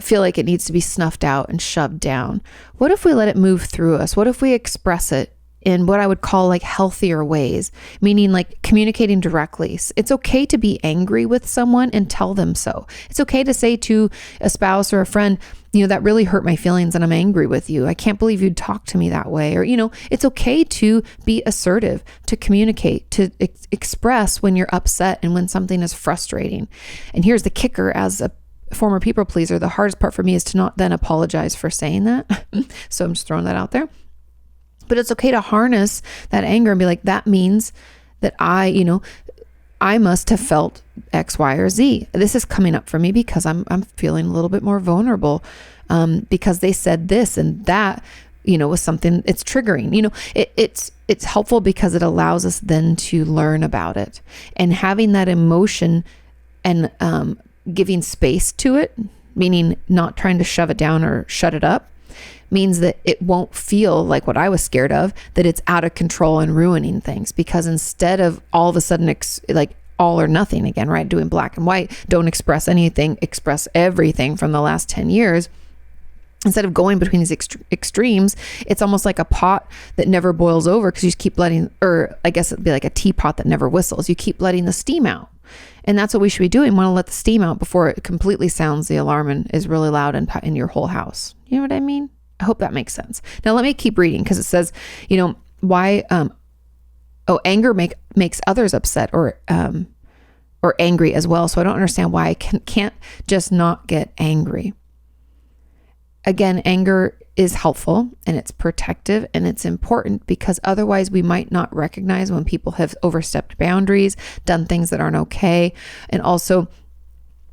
feel like it needs to be snuffed out and shoved down, what if we let it move through us? What if we express it in what I would call like healthier ways, meaning like communicating directly? It's okay to be angry with someone and tell them so. It's okay to say to a spouse or a friend, that really hurt my feelings and I'm angry with you. I can't believe you'd talk to me that way. Or, it's okay to be assertive, to communicate, to express when you're upset and when something is frustrating. And here's the kicker: as a former people pleaser, the hardest part for me is to not then apologize for saying that. So I'm just throwing that out there. But it's okay to harness that anger and be like, that means that I must have felt X, Y, or Z. This is coming up for me because I'm feeling a little bit more vulnerable because they said this and that with something it's triggering. It's helpful because it allows us then to learn about it, and having that emotion and giving space to it, meaning not trying to shove it down or shut it up, means that it won't feel like what I was scared of, that it's out of control and ruining things. Because instead of all of a sudden like all or nothing again, right? Doing black and white, don't express anything, express everything from the last 10 years. Instead of going between these extremes, it's almost like a pot that never boils over because you just keep letting, or I guess it'd be like a teapot that never whistles. You keep letting the steam out. And that's what we should be doing. We want to let the steam out before it completely sounds the alarm and is really loud in your whole house. You know what I mean? I hope that makes sense. Now let me keep reading, because it says, why, anger makes others upset or angry as well. So I don't understand why I can't just not get angry. Again, anger is helpful and it's protective and it's important, because otherwise we might not recognize when people have overstepped boundaries, done things that aren't okay, and also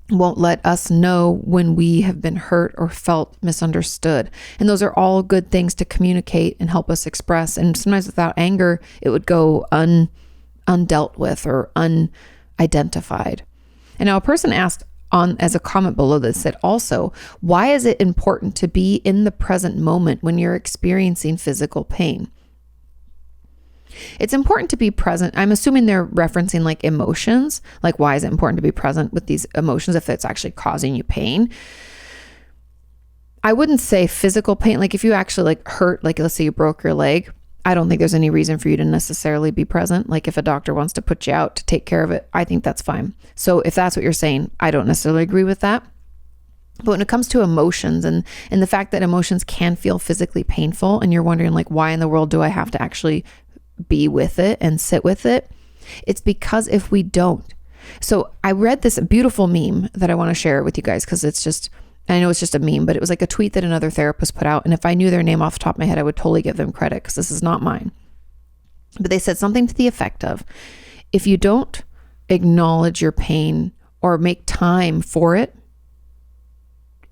won't let us know when we have been hurt or felt misunderstood. And those are all good things to communicate and help us express. And sometimes without anger, it would go undealt with or unidentified. And now a person asked as a comment below this said, also, why is it important to be in the present moment when you're experiencing physical pain? It's important to be present. I'm assuming they're referencing like emotions. Like, why is it important to be present with these emotions if it's actually causing you pain? I wouldn't say physical pain. Like if you actually like hurt, like let's say you broke your leg, I don't think there's any reason for you to necessarily be present. Like if a doctor wants to put you out to take care of it, I think that's fine. So if that's what you're saying, I don't necessarily agree with that. But when it comes to emotions and the fact that emotions can feel physically painful, and you're wondering like, why in the world do I have to actually be with it and sit with it? It's because if we don't. So I read this beautiful meme that I want to share with you guys, because it's just, I know it's just a meme, but it was like a tweet that another therapist put out. And if I knew their name off the top of my head, I would totally give them credit, because this is not mine. But they said something to the effect of, if you don't acknowledge your pain or make time for it,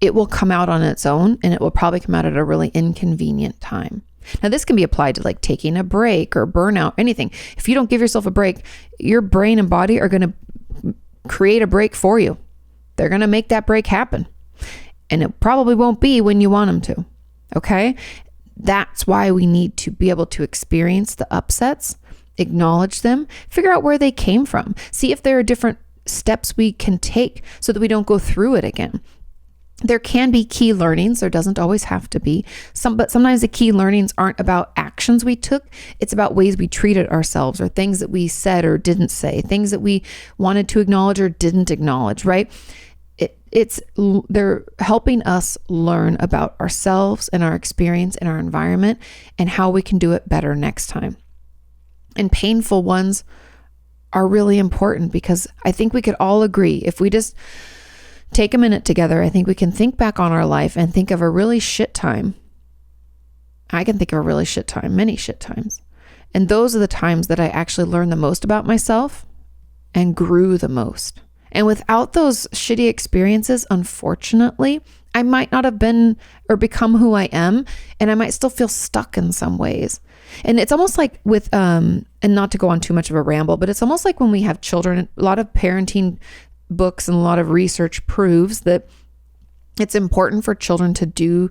it will come out on its own, and it will probably come out at a really inconvenient time. Now, this can be applied to like taking a break or burnout, anything. If you don't give yourself a break, your brain and body are going to create a break for you. They're going to make that break happen. And it probably won't be when you want them to. Okay? That's why we need to be able to experience the upsets, acknowledge them, figure out where they came from, see if there are different steps we can take so that we don't go through it again. There can be key learnings. There doesn't always have to be. But sometimes the key learnings aren't about actions we took. It's about ways we treated ourselves, or things that we said or didn't say, things that we wanted to acknowledge or didn't acknowledge, right? They're helping us learn about ourselves and our experience and our environment and how we can do it better next time. And painful ones are really important, because I think we could all agree, if we just take a minute together, I think we can think back on our life and think of a really shit time. I can think of a really shit time, many shit times. And those are the times that I actually learned the most about myself and grew the most. And without those shitty experiences, unfortunately, I might not have been or become who I am, and I might still feel stuck in some ways. And it's almost like with, and not to go on too much of a ramble, but it's almost like when we have children, a lot of parenting books and a lot of research proves that it's important for children to do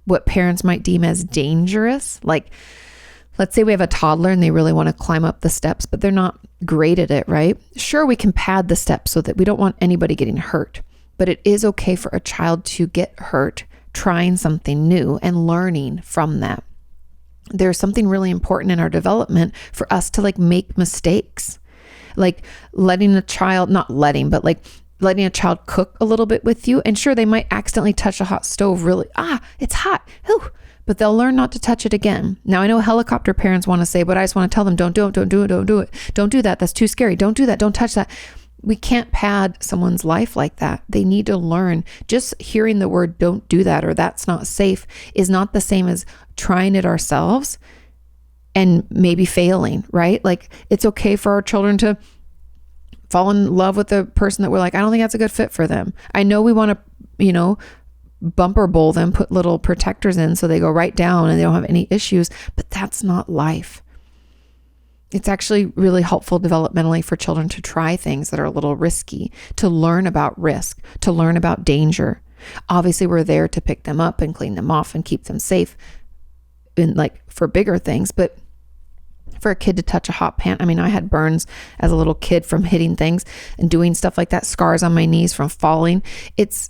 what parents might deem as dangerous. Like, let's say we have a toddler and they really want to climb up the steps, but they're not great at it, right? Sure, we can pad the steps so that we don't want anybody getting hurt, but it is okay for a child to get hurt trying something new and learning from that. There's something really important in our development for us to like make mistakes. Like letting a child cook a little bit with you. And sure, they might accidentally touch a hot stove really, it's hot. Whew. But they'll learn not to touch it again. Now I know helicopter parents want to say, but I just want to tell them, don't do it. Don't do that. That's too scary. Don't do that. Don't touch that. We can't pad someone's life like that. They need to learn. Just hearing the word don't do that or that's not safe is not the same as trying it ourselves and maybe failing, right? Like it's okay for our children to fall in love with the person that we're like, I don't think that's a good fit for them. I know we want to, bumper bowl them, put little protectors in so they go right down and they don't have any issues. But that's not life. It's actually really helpful developmentally for children to try things that are a little risky, to learn about risk, to learn about danger. Obviously, we're there to pick them up and clean them off and keep them safe in like for bigger things. But for a kid to touch a hot pan, I mean, I had burns as a little kid from hitting things and doing stuff like that, scars on my knees from falling. It's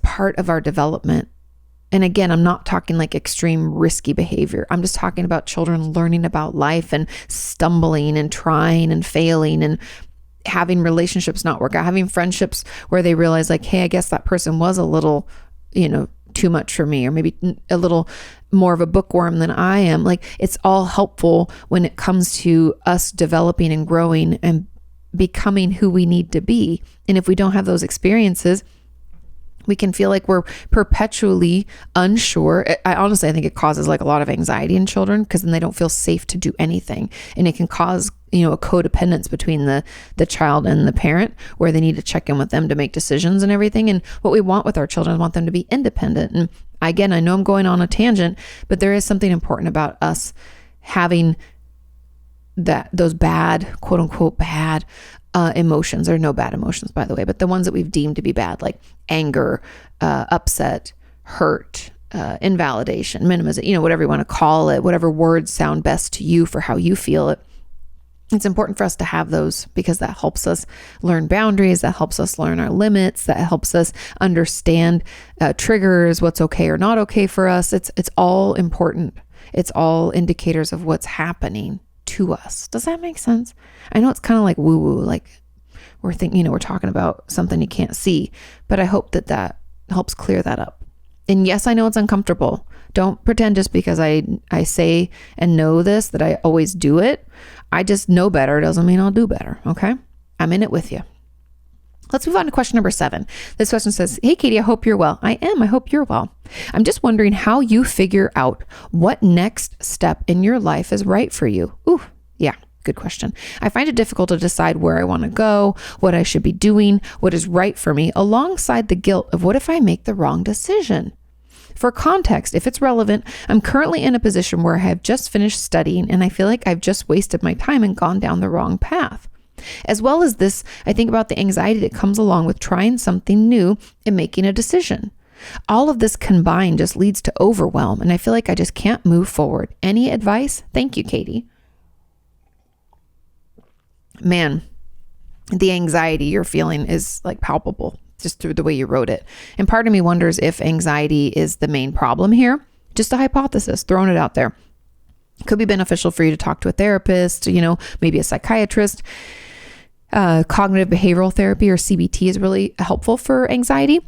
part of our development. And again, I'm not talking like extreme risky behavior. I'm just talking about children learning about life and stumbling and trying and failing and having relationships not work out, having friendships where they realize like, hey, I guess that person was a little, too much for me, or maybe a little more of a bookworm than I am. Like, it's all helpful when it comes to us developing and growing and becoming who we need to be. And if we don't have those experiences, we can feel like we're perpetually unsure. I think it causes like a lot of anxiety in children because then they don't feel safe to do anything. And it can cause, a codependence between the child and the parent where they need to check in with them to make decisions and everything. And what we want with our children is want them to be independent. And again, I know I'm going on a tangent, but there is something important about us having those bad, quote unquote, bad emotions. There are no bad emotions, by the way, but the ones that we've deemed to be bad, like anger, upset, hurt, invalidation, minimization, whatever you want to call it, whatever words sound best to you for how you feel it. It's important for us to have those because that helps us learn boundaries, that helps us learn our limits, that helps us understand triggers, what's okay or not okay for us. It's all important. It's all indicators of what's happening to us. Does that make sense? I know it's kind of like woo-woo, like we're thinking, we're talking about something you can't see, but I hope that helps clear that up. And yes, I know it's uncomfortable. Don't pretend just because I say and know this that I always do it. I just know better doesn't mean I'll do better. Okay. I'm in it with you. Let's move on to question number 7. This question says, hey, Kati, I hope you're well. I am. I hope you're well. I'm just wondering how you figure out what next step in your life is right for you. Ooh, yeah. Good question. I find it difficult to decide where I want to go, what I should be doing, what is right for me, alongside the guilt of what if I make the wrong decision. For context, if it's relevant, I'm currently in a position where I have just finished studying and I feel like I've just wasted my time and gone down the wrong path. As well as this, I think about the anxiety that comes along with trying something new and making a decision. All of this combined just leads to overwhelm, and I feel like I just can't move forward. Any advice? Thank you, Kati. Man, the anxiety you're feeling is like palpable just through the way you wrote it. And part of me wonders if anxiety is the main problem here. Just a hypothesis, throwing it out there. It could be beneficial for you to talk to a therapist, maybe a psychiatrist. Cognitive behavioral therapy or CBT is really helpful for anxiety.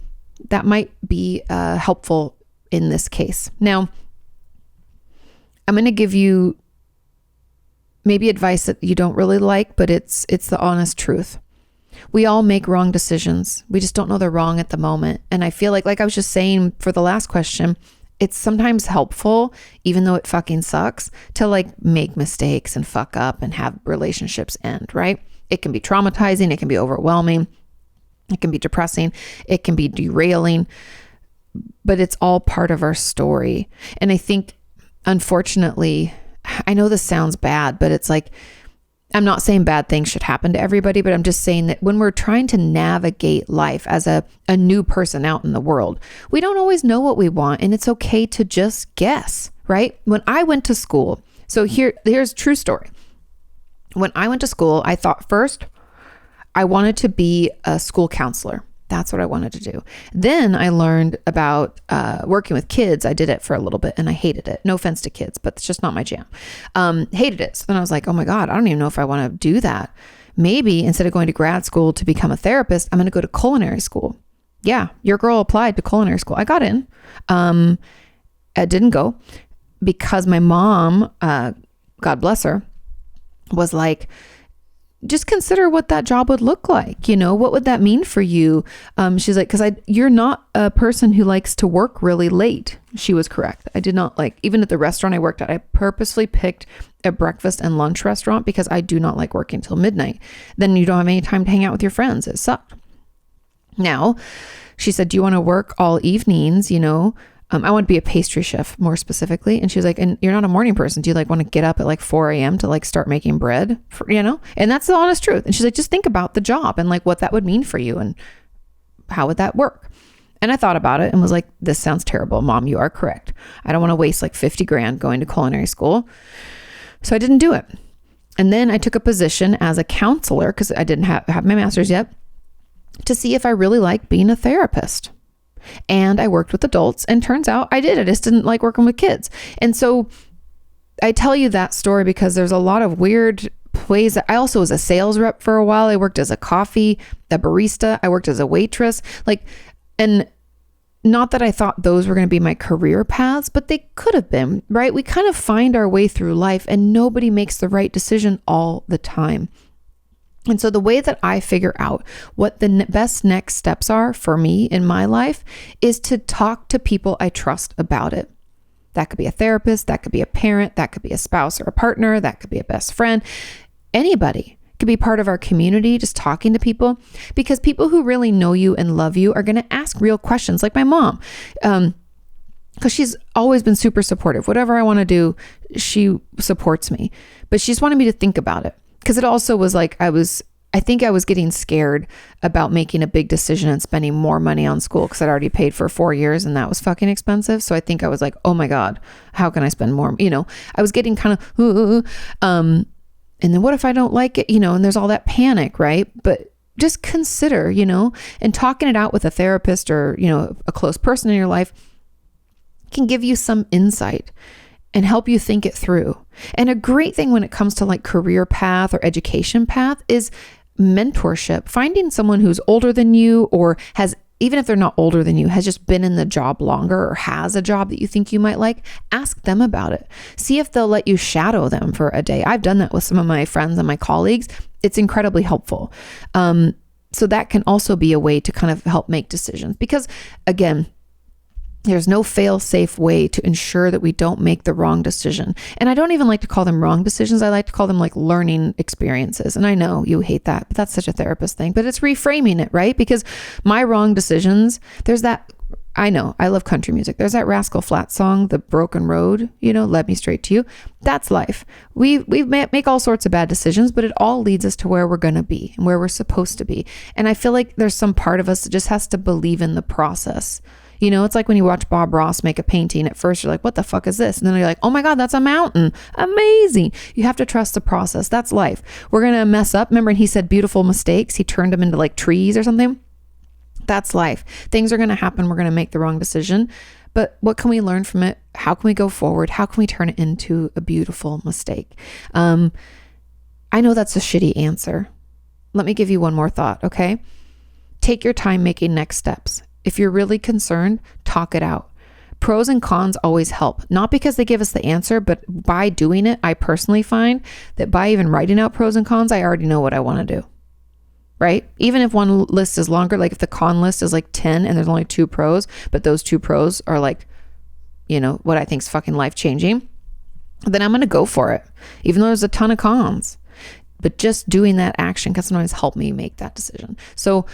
That might be helpful in this case. Now, I'm going to give you maybe advice that you don't really like, but it's the honest truth. We all make wrong decisions. We just don't know they're wrong at the moment. And I feel like I was just saying for the last question, it's sometimes helpful, even though it fucking sucks, to like make mistakes and fuck up and have relationships end, right? It can be traumatizing. It can be overwhelming. It can be depressing. It can be derailing, but it's all part of our story. And I think, unfortunately, I know this sounds bad, but it's like, I'm not saying bad things should happen to everybody, but I'm just saying that when we're trying to navigate life as a new person out in the world, we don't always know what we want, and it's okay to just guess, right? When I went to school, so here's a true story. When I went to school, I thought first I wanted to be a school counselor. That's what I wanted to do. Then I learned about working with kids. I did it for a little bit and I hated it. No offense to kids, but it's just not my jam. Hated it. So then I was like, oh my God, I don't even know if I want to do that. Maybe instead of going to grad school to become a therapist, I'm going to go to culinary school. Yeah, your girl applied to culinary school. I got in. I didn't go because my mom, God bless her, was like, just consider what that job would look like. What would that mean for you? She's like, because you're not a person who likes to work really late. She was correct. I did not like, even at the restaurant I worked at, I purposely picked a breakfast and lunch restaurant because I do not like working till midnight. Then you don't have any time to hang out with your friends. It sucked. Now, she said, do you want to work all evenings? I want to be a pastry chef more specifically. And she was like, and you're not a morning person. Do you like want to get up at like 4 a.m. to like start making bread And that's the honest truth. And she's like, just think about the job and like what that would mean for you and how would that work? And I thought about it and was like, this sounds terrible. Mom, you are correct. I don't want to waste like 50 grand going to culinary school. So I didn't do it. And then I took a position as a counselor because I didn't have my master's yet to see if I really like being a therapist. And I worked with adults and turns out I did. I just didn't like working with kids. And so I tell you that story because there's a lot of weird ways. I also was a sales rep for a while. I worked as a barista. I worked as a waitress. And not that I thought those were going to be my career paths, but they could have been, right? We kind of find our way through life and nobody makes the right decision all the time. And so the way that I figure out what the best next steps are for me in my life is to talk to people I trust about it. That could be a therapist, that could be a parent, that could be a spouse or a partner, that could be a best friend, anybody. Could be part of our community, just talking to people, because people who really know you and love you are going to ask real questions, like my mom, because she's always been super supportive. Whatever I want to do, she supports me, but she just wanted me to think about it. Because it also was like, I think I was getting scared about making a big decision and spending more money on school because I'd already paid for 4 years and that was fucking expensive. So I think I was like, oh my God, how can I spend more? I was getting kind of, and then what if I don't like it? And there's all that panic, right? But just consider, and talking it out with a therapist or, a close person in your life can give you some insight and help you think it through. And a great thing when it comes to like career path or education path is mentorship. Finding someone who's older than you or has, even if they're not older than you, has just been in the job longer or has a job that you think you might like, ask them about it. See if they'll let you shadow them for a day. I've done that with some of my friends and my colleagues. It's incredibly helpful. So that can also be a way to kind of help make decisions because again, there's no fail-safe way to ensure that we don't make the wrong decision. And I don't even like to call them wrong decisions. I like to call them like learning experiences. And I know you hate that, but that's such a therapist thing, but it's reframing it, right? Because my wrong decisions, there's that, I know, I love country music. There's that Rascal Flatts song, The Broken Road, led me straight to you. That's life. We make all sorts of bad decisions, but it all leads us to where we're going to be and where we're supposed to be. And I feel like there's some part of us that just has to believe in the process. It's like when you watch Bob Ross make a painting. At first, you're like, what the fuck is this? And then you're like, oh my God, that's a mountain. Amazing. You have to trust the process. That's life. We're going to mess up. Remember, he said beautiful mistakes. He turned them into like trees or something. That's life. Things are going to happen. We're going to make the wrong decision. But what can we learn from it? How can we go forward? How can we turn it into a beautiful mistake? I know that's a shitty answer. Let me give you one more thought, okay? Take your time making next steps. If you're really concerned, talk it out. Pros and cons always help, not because they give us the answer, but by doing it, I personally find that by even writing out pros and cons, I already know what I want to do, right? Even if one list is longer, like if the con list is like 10 and there's only 2 pros, but those 2 pros are like, what I think is fucking life-changing, then I'm going to go for it, even though there's a ton of cons. But just doing that action can sometimes help me make that decision. So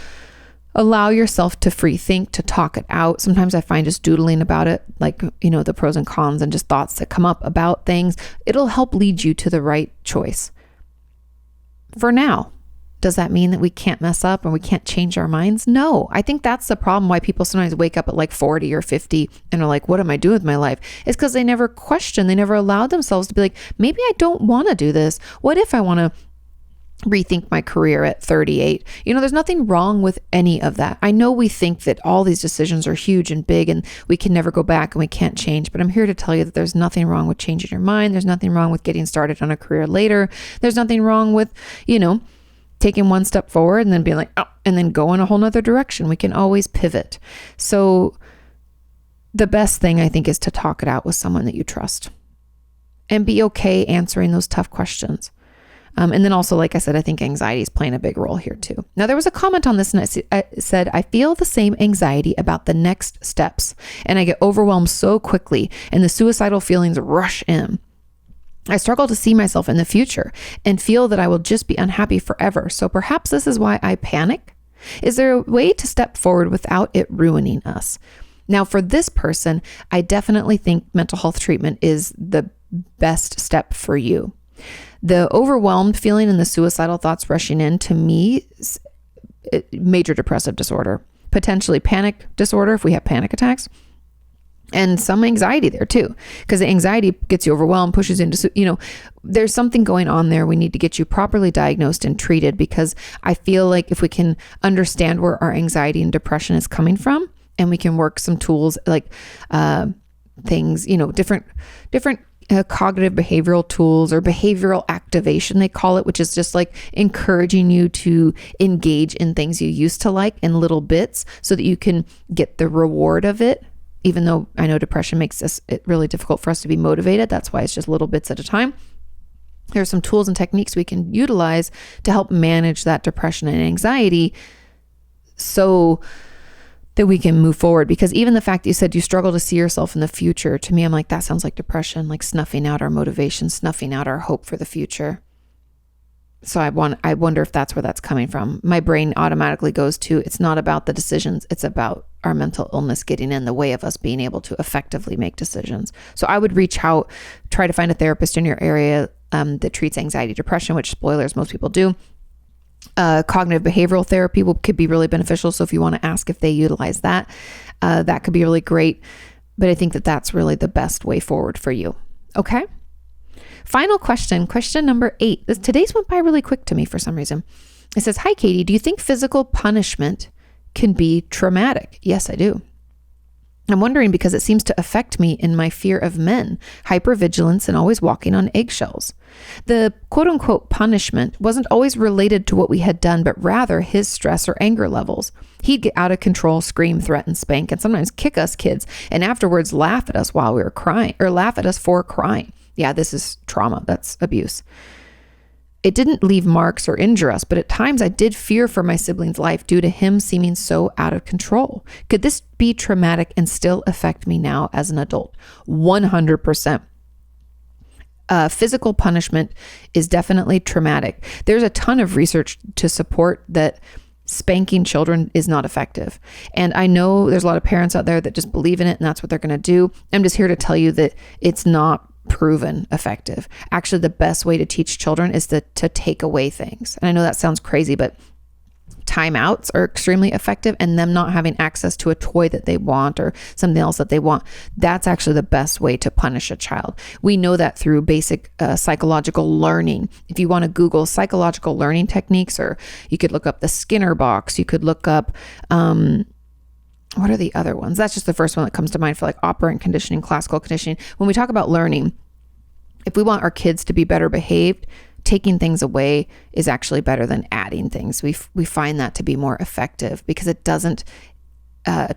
allow yourself to free think, to talk it out. Sometimes I find just doodling about it, like, the pros and cons and just thoughts that come up about things, it'll help lead you to the right choice. For now, does that mean that we can't mess up and we can't change our minds? No, I think that's the problem why people sometimes wake up at like 40 or 50 and are like, what am I doing with my life? It's because they never question, they never allowed themselves to be like, maybe I don't want to do this. What if I want to rethink my career at 38? There's nothing wrong with any of that. I know we think that all these decisions are huge and big and we can never go back and we can't change, but I'm here to tell you that there's nothing wrong with changing your mind. There's nothing wrong with getting started on a career later. There's nothing wrong with, taking one step forward and then being like, oh, and then go in a whole nother direction. We can always pivot. So the best thing I think is to talk it out with someone that you trust and be okay answering those tough questions. And then also, like I said, I think anxiety is playing a big role here too. Now, there was a comment on this and it said, I feel the same anxiety about the next steps and I get overwhelmed so quickly and the suicidal feelings rush in. I struggle to see myself in the future and feel that I will just be unhappy forever. So perhaps this is why I panic. Is there a way to step forward without it ruining us? Now, for this person, I definitely think mental health treatment is the best step for you. The overwhelmed feeling and the suicidal thoughts rushing in, to me, major depressive disorder, potentially panic disorder if we have panic attacks, and some anxiety there too, because the anxiety gets you overwhelmed, pushes into, there's something going on there. We need to get you properly diagnosed and treated, because I feel like if we can understand where our anxiety and depression is coming from, and we can work some tools like things, different cognitive behavioral tools, or behavioral activation, they call it, which is just like encouraging you to engage in things you used to like in little bits so that you can get the reward of it. Even though I know depression makes it really difficult for us to be motivated. That's why it's just little bits at a time. There are some tools and techniques we can utilize to help manage that depression and anxiety so that we can move forward. Because even the fact that you said you struggle to see yourself in the future, to me, I'm like, that sounds like depression, like snuffing out our motivation, snuffing out our hope for the future. So I wonder if that's where that's coming from. My brain automatically goes to, it's not about the decisions, it's about our mental illness getting in the way of us being able to effectively make decisions. So I would reach out, try to find a therapist in your area that treats anxiety, depression, which, spoilers, most people do. Cognitive behavioral therapy could be really beneficial. So if you want to ask if they utilize that, that could be really great. But I think that that's really the best way forward for you. Okay. Final question number 8. Today's went by really quick to me for some reason. It says, "Hi, Kati, do you think physical punishment can be traumatic?" Yes, I do. I'm wondering because it seems to affect me in my fear of men, hypervigilance, and always walking on eggshells. The quote unquote punishment wasn't always related to what we had done, but rather his stress or anger levels. He'd get out of control, scream, threaten, spank, and sometimes kick us kids, and afterwards laugh at us while we were crying, or laugh at us for crying. Yeah, this is trauma. That's abuse. It didn't leave marks or injure us, but at times I did fear for my sibling's life due to him seeming so out of control. Could this be traumatic and still affect me now as an adult? 100%. Physical punishment is definitely traumatic. There's a ton of research to support that spanking children is not effective. And I know there's a lot of parents out there that just believe in it and that's what they're going to do. I'm just here to tell you that it's not proven effective. Actually, the best way to teach children is to take away things. And I know that sounds crazy, but timeouts are extremely effective, and them not having access to a toy that they want or something else that they want, that's actually the best way to punish a child. We know that through basic psychological learning. If you want to Google psychological learning techniques, or you could look up the Skinner box, you could look up what are the other ones? That's just the first one that comes to mind for like operant conditioning, classical conditioning. When we talk about learning, if we want our kids to be better behaved, taking things away is actually better than adding things. We find that to be more effective because it doesn't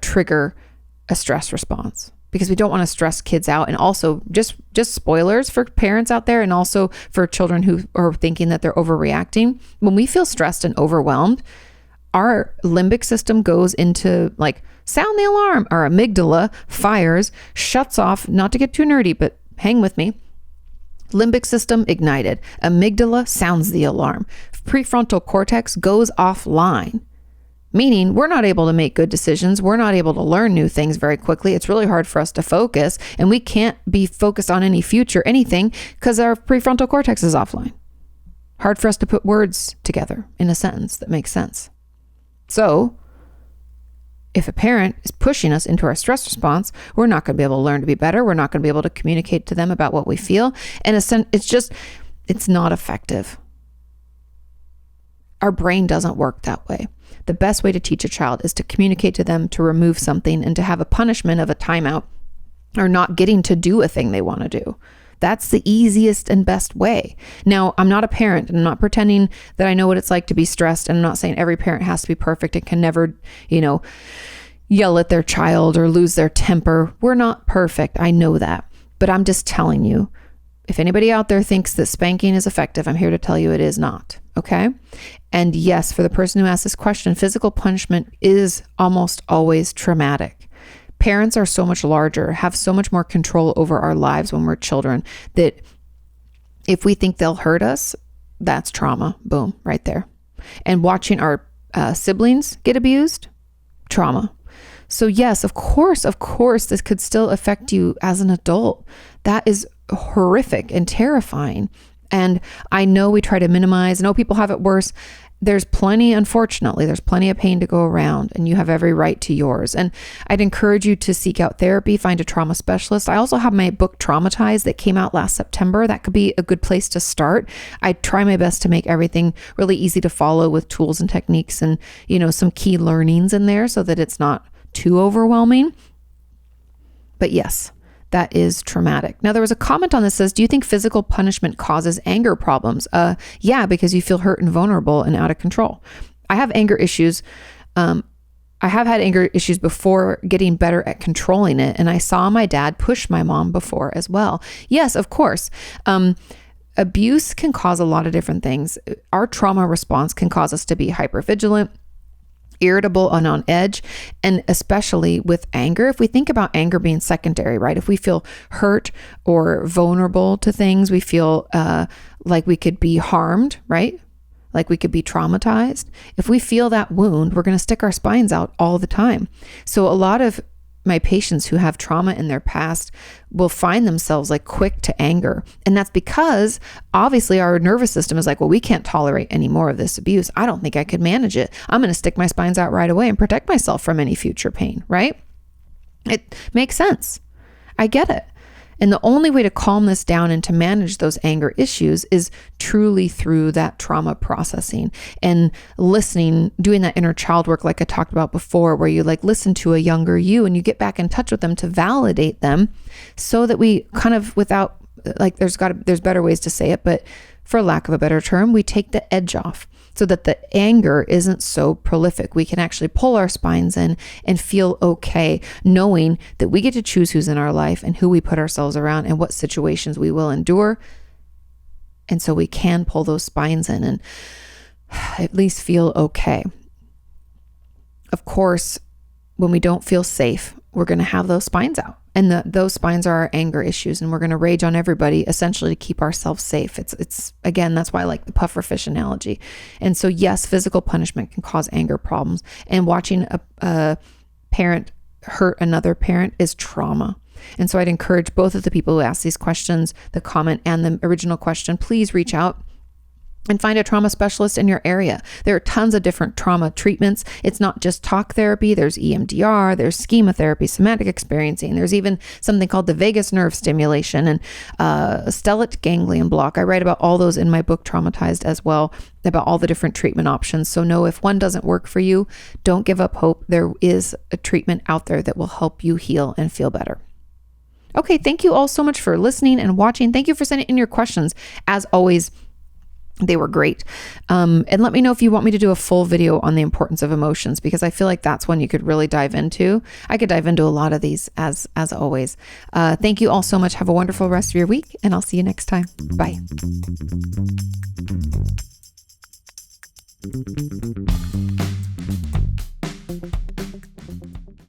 trigger a stress response, because we don't want to stress kids out. And also just spoilers for parents out there, and also for children who are thinking that they're overreacting. When we feel stressed and overwhelmed, our limbic system goes into like, sound the alarm. Our amygdala fires, shuts off, not to get too nerdy, but hang with me. Limbic system ignited. Amygdala sounds the alarm. Prefrontal cortex goes offline, meaning we're not able to make good decisions. We're not able to learn new things very quickly. It's really hard for us to focus, and we can't be focused on any future anything because our prefrontal cortex is offline. Hard for us to put words together in a sentence that makes sense. So if a parent is pushing us into our stress response, we're not going to be able to learn to be better. We're not going to be able to communicate to them about what we feel. And it's not effective. Our brain doesn't work that way. The best way to teach a child is to communicate to them, to remove something, and to have a punishment of a timeout or not getting to do a thing they want to do. That's the easiest and best way. Now, I'm not a parent, and I'm not pretending that I know what it's like to be stressed. And I'm not saying every parent has to be perfect and can never, yell at their child or lose their temper. We're not perfect. I know that. But I'm just telling you, if anybody out there thinks that spanking is effective, I'm here to tell you it is not. Okay? And yes, for the person who asked this question, physical punishment is almost always traumatic. Parents are so much larger, have so much more control over our lives when we're children, that if we think they'll hurt us, that's trauma. Boom, right there. And watching our siblings get abused, trauma. So yes, of course, this could still affect you as an adult. That is horrific and terrifying. And I know we try to minimize. I know people have it worse. Unfortunately, there's plenty of pain to go around, and you have every right to yours. And I'd encourage you to seek out therapy, find a trauma specialist. I also have my book Traumatized that came out last September. That could be a good place to start. I try my best to make everything really easy to follow with tools and techniques and, some key learnings in there so that it's not too overwhelming. But yes, that is traumatic. Now, there was a comment on this that says, do you think physical punishment causes anger problems? Yeah, because you feel hurt and vulnerable and out of control. I have anger issues. I have had anger issues before getting better at controlling it. And I saw my dad push my mom before as well. Yes, of course. Abuse can cause a lot of different things. Our trauma response can cause us to be hypervigilant, irritable and on edge, and especially with anger. If we think about anger being secondary, right? If we feel hurt or vulnerable to things, we feel like we could be harmed, right? Like we could be traumatized. If we feel that wound, we're going to stick our spines out all the time. So a lot of my patients who have trauma in their past will find themselves like quick to anger. And that's because obviously our nervous system is like, well, we can't tolerate any more of this abuse. I don't think I could manage it. I'm going to stick my spines out right away and protect myself from any future pain, right? It makes sense. I get it. And the only way to calm this down and to manage those anger issues is truly through that trauma processing and listening, doing that inner child work like I talked about before, where you like listen to a younger you and you get back in touch with them to validate them so that we kind of without like there's better ways to say it, but for lack of a better term, we take the edge off so that the anger isn't so prolific. We can actually pull our spines in and feel okay, knowing that we get to choose who's in our life and who we put ourselves around and what situations we will endure. And so we can pull those spines in and at least feel okay. Of course, when we don't feel safe, we're going to have those spines out. And those spines are our anger issues, and we're going to rage on everybody essentially to keep ourselves safe. It's again, that's why I like the pufferfish analogy. And so yes, physical punishment can cause anger problems, and watching a parent hurt another parent is trauma. And so I'd encourage both of the people who ask these questions, the comment and the original question, please reach out and find a trauma specialist in your area. There are tons of different trauma treatments. It's not just talk therapy. There's EMDR, there's schema therapy, somatic experiencing. There's even something called the vagus nerve stimulation and stellate ganglion block. I write about all those in my book, Traumatized, as well, about all the different treatment options. So no, if one doesn't work for you, don't give up hope. There is a treatment out there that will help you heal and feel better. Okay, thank you all so much for listening and watching. Thank you for sending in your questions. As always, they were great. And let me know if you want me to do a full video on the importance of emotions, because I feel like that's one you could really dive into. I could dive into a lot of these as always. Thank you all so much. Have a wonderful rest of your week, and I'll see you next time. Bye.